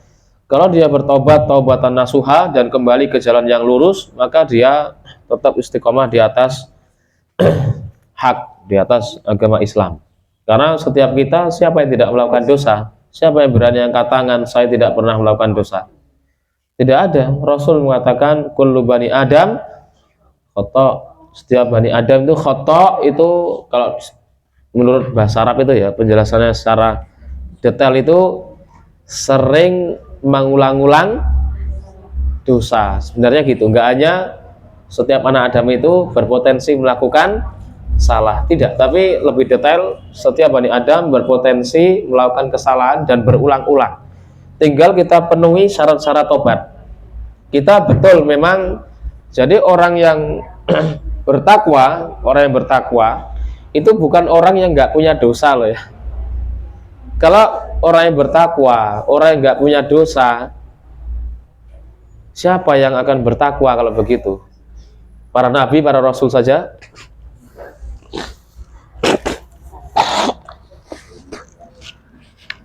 Kalau dia bertobat taubatan nasuha dan kembali ke jalan yang lurus, maka dia tetap istiqomah di atas hak, di atas agama Islam. Karena setiap kita, siapa yang tidak melakukan dosa? Siapa yang berani angkat tangan, saya tidak pernah melakukan dosa? Tidak ada. Rasul mengatakan kullu bani Adam khata'. Setiap bani Adam itu khata', itu kalau menurut bahasa Arab itu ya, penjelasannya secara detail itu sering mengulang-ulang dosa. Sebenarnya gitu, enggak hanya setiap anak Adam itu berpotensi melakukan salah, tidak, tapi lebih detail, setiap Bani Adam berpotensi melakukan kesalahan dan berulang-ulang, tinggal kita penuhi syarat-syarat tobat kita. Betul memang, jadi orang yang orang yang bertakwa itu bukan orang yang nggak punya dosa loh ya. Kalau orang yang bertakwa, orang yang nggak punya dosa, siapa yang akan bertakwa kalau begitu? Para nabi, para rasul saja.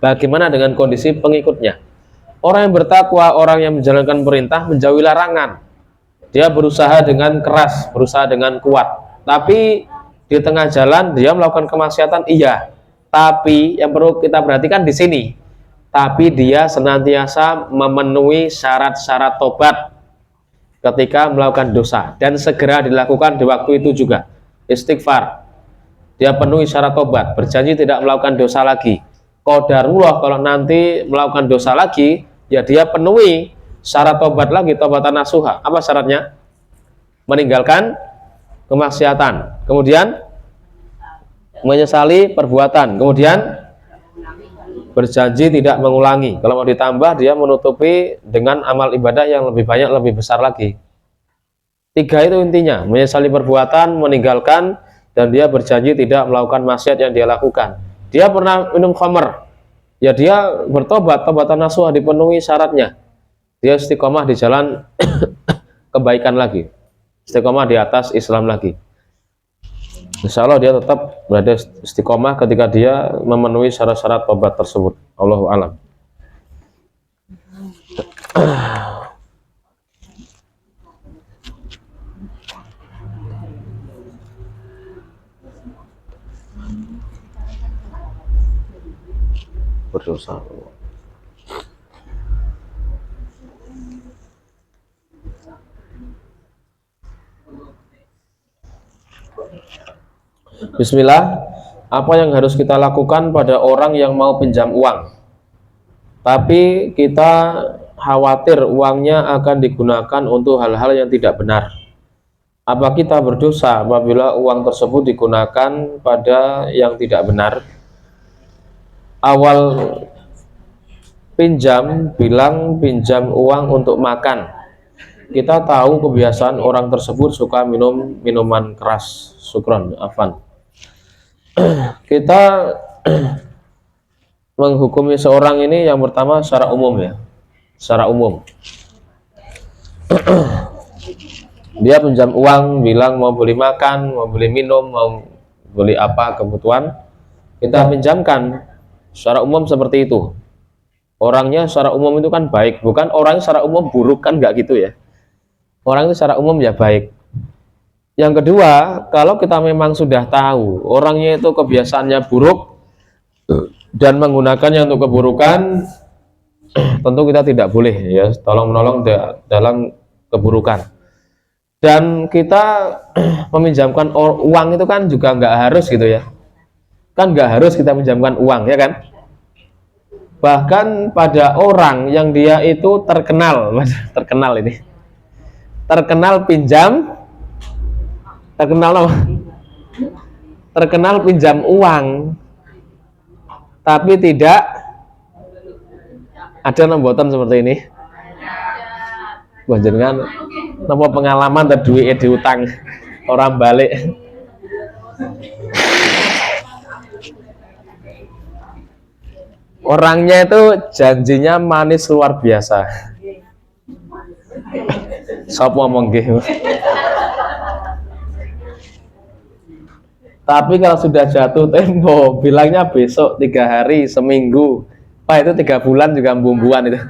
Bagaimana dengan kondisi pengikutnya? Orang yang bertakwa, orang yang menjalankan perintah, menjauhi larangan. Dia berusaha dengan keras, berusaha dengan kuat. Tapi di tengah jalan dia melakukan kemaksiatan, iya. Tapi yang perlu kita perhatikan di sini, tapi dia senantiasa memenuhi syarat-syarat tobat ketika melakukan dosa, dan segera dilakukan di waktu itu juga. Istighfar. Dia penuhi syarat tobat, berjanji tidak melakukan dosa lagi. Qadarullah kalau nanti melakukan dosa lagi, ya dia penuhi syarat tobat lagi, taubatan nasuha. Apa syaratnya? Meninggalkan kemaksiatan, kemudian menyesali perbuatan, kemudian berjanji tidak mengulangi. Kalau mau ditambah, dia menutupi dengan amal ibadah yang lebih banyak, lebih besar lagi. 3 itu intinya, menyesali perbuatan, meninggalkan, dan dia berjanji tidak melakukan maksiat yang dia lakukan. Dia pernah minum khamr, ya dia bertobat, taubatan nasuha, dipenuhi syaratnya. Dia istiqomah di jalan kebaikan lagi, istiqomah di atas Islam lagi. Insya Allah dia tetap berada istiqomah ketika dia memenuhi syarat-syarat tobat tersebut. Allahu a'lam. Berdosa. Bismillah, apa yang harus kita lakukan pada orang yang mau pinjam uang, tapi kita khawatir uangnya akan digunakan untuk hal-hal yang tidak benar? Apa kita berdosa apabila uang tersebut digunakan pada yang tidak benar? Awal pinjam bilang pinjam uang untuk makan. Kita tahu kebiasaan orang tersebut suka minum minuman keras. Syukron, afan. Kita menghukumi seorang ini yang pertama secara umum ya. Secara umum. Dia pinjam uang, bilang mau beli makan, mau beli minum, mau beli apa kebutuhan, kita pinjamkan. Secara umum seperti itu. Orangnya secara umum itu kan baik, bukan orang secara umum buruk, kan nggak gitu ya. Orang itu secara umum ya baik. Yang kedua, kalau kita memang sudah tahu orangnya itu kebiasaannya buruk dan menggunakannya untuk keburukan, tentu kita tidak boleh ya tolong menolong dalam keburukan. Dan kita meminjamkan uang itu kan juga nggak harus gitu ya, kan nggak harus kita minjamkan uang ya kan. Bahkan pada orang yang dia itu terkenal terkenal ini terkenal pinjam, terkenal apa? Terkenal pinjam uang tapi tidak ada nombotan seperti ini. Panjenengan napa pengalaman terduwe diutang orang balik. Orangnya itu janjinya manis luar biasa. Sapa ngomong nggih. Tapi kalau sudah jatuh tempo, bilangnya besok, 3 hari, seminggu. Pak itu 3 bulan juga bumbuan itu.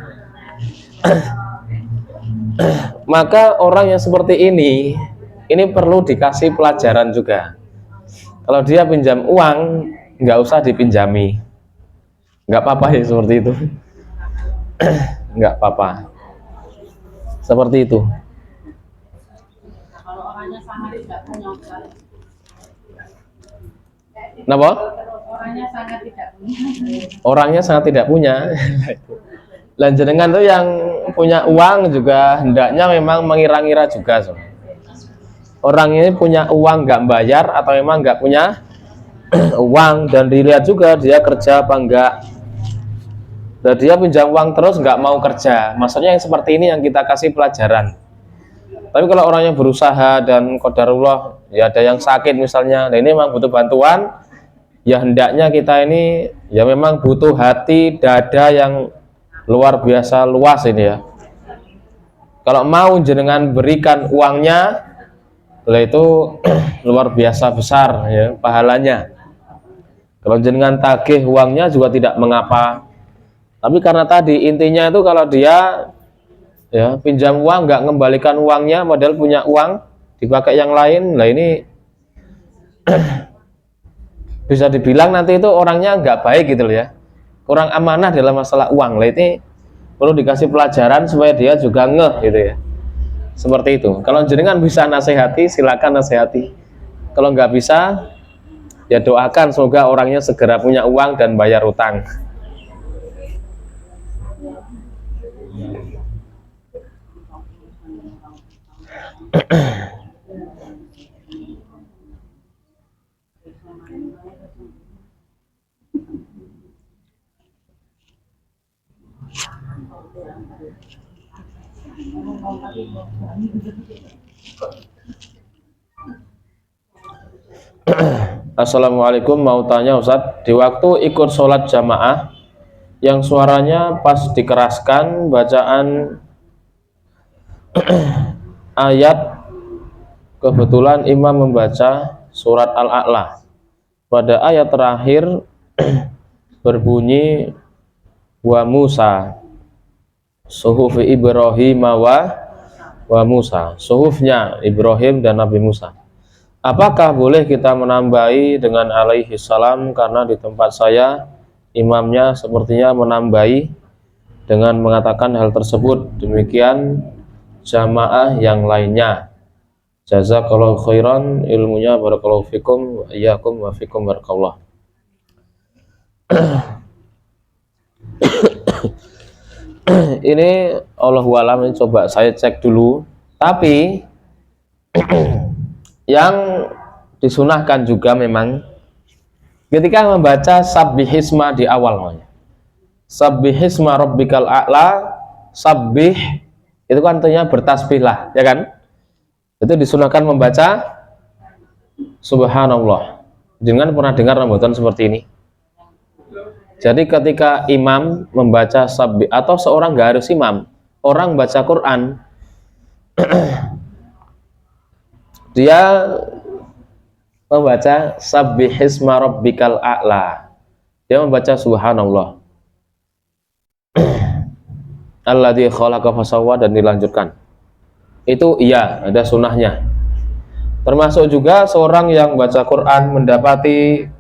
Maka orang yang seperti ini perlu dikasih pelajaran juga. Kalau dia pinjam uang, nggak usah dipinjami. Nggak apa-apa ya seperti itu. Nggak apa-apa. Seperti itu. Kalau orangnya sangat tidak punya. Kenapa? Orangnya sangat tidak punya. Orangnya sangat tidak punya. Lanjenengan tuh yang punya uang juga hendaknya memang mengira-ngira juga. Orang ini punya uang nggak bayar atau memang nggak punya uang, dan dilihat juga dia kerja apa enggak. Dan dia pinjam uang terus nggak mau kerja. Maksudnya yang seperti ini yang kita kasih pelajaran. Tapi kalau orangnya berusaha dan qadarullah ya ada yang sakit misalnya, nah ini memang butuh bantuan, ya hendaknya kita ini ya memang butuh hati dada yang luar biasa luas ini ya. Kalau mau jenengan berikan uangnya, itu luar biasa besar ya pahalanya. Kalau jenengan tagih uangnya juga tidak mengapa. Tapi karena tadi intinya itu kalau dia ya pinjam uang nggak mengembalikan uangnya, padahal punya uang dipakai yang lain, lah ini bisa dibilang nanti itu orangnya nggak baik gitu loh ya, kurang amanah dalam masalah uang. Lah ini perlu dikasih pelajaran supaya dia juga ngeh gitu ya, seperti itu. Kalau jenengan bisa nasihati silakan nasihati, kalau nggak bisa ya doakan semoga orangnya segera punya uang dan bayar utang. Assalamualaikum, mau tanya Ustadz, di waktu ikut sholat jamaah yang suaranya pas dikeraskan bacaan ayat, kebetulan imam membaca surat Al-A'la, pada ayat terakhir berbunyi wa Musa suhufi Ibrahim wa Musa, suhufnya Ibrahim dan Nabi Musa. Apakah boleh kita menambahi dengan alaihi salam, karena di tempat saya imamnya sepertinya menambahi dengan mengatakan hal tersebut. Demikian jamaah yang lainnya. Jazakallahu khairan, ilmunya barakallahu fikum wa iyyakum wa fikum barakallah. Ini Allahu a'lam, coba saya cek dulu. Tapi yang disunahkan juga memang ketika membaca sabbihisma di awal, sabbihisma rabbikal a'la, sabbih itu kan artinya bertasbihlah, ya kan? Itu disunahkan membaca subhanallah. Jangan pernah dengar rambutan seperti ini. Jadi ketika imam membaca sabbih, atau seorang nggak harus imam, orang baca Quran dia membaca sabbihisma rabbikal a'la, dia membaca subhanallah alladzi khalaqa fasawwa, dan dilanjutkan. Itu iya, ada sunnahnya. Termasuk juga seorang yang baca Quran mendapati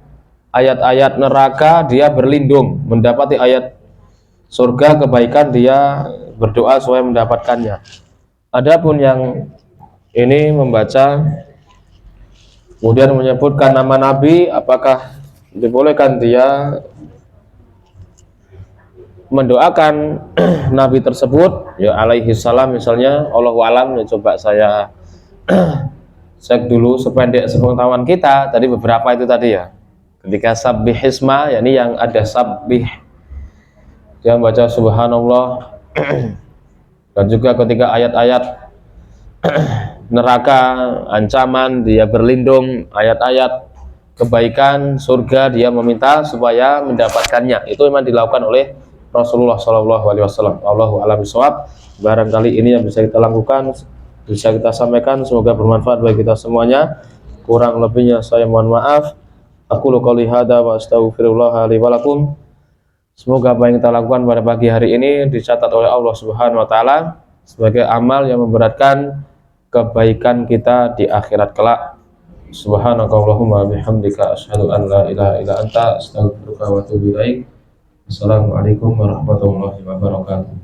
ayat-ayat neraka, dia berlindung, mendapati ayat surga, kebaikan, dia berdoa supaya mendapatkannya. Adapun yang ini membaca kemudian menyebutkan nama Nabi, apakah dibolehkan dia mendoakan Nabi tersebut? Ya alaihi salam misalnya, Allahu alam, ya coba saya cek dulu sependek sepengetahuan kita. Tadi beberapa itu tadi ya. Ketika sabbih isma, yakni yang ada sabbih, dia membaca subhanallah. Dan juga ketika ayat-ayat neraka, ancaman, dia berlindung, ayat-ayat kebaikan, surga, dia meminta supaya mendapatkannya. Itu memang dilakukan oleh Rasulullah SAW. Allahu a'lam bishawab. Barangkali ini yang bisa kita lakukan, bisa kita sampaikan. Semoga bermanfaat bagi kita semuanya. Kurang lebihnya saya mohon maaf. Aku qouli hadza wa astaghfirullah li wa lakum. Semoga apa yang kita lakukan pada pagi hari ini dicatat oleh Allah Subhanahu wa taala sebagai amal yang memberatkan kebaikan kita di akhirat kelak. Subhanakallahumma bihamdika asyhadu an la ilaha illa anta astaghfiruka wa atubu ilaik. Assalamualaikum warahmatullahi wabarakatuh.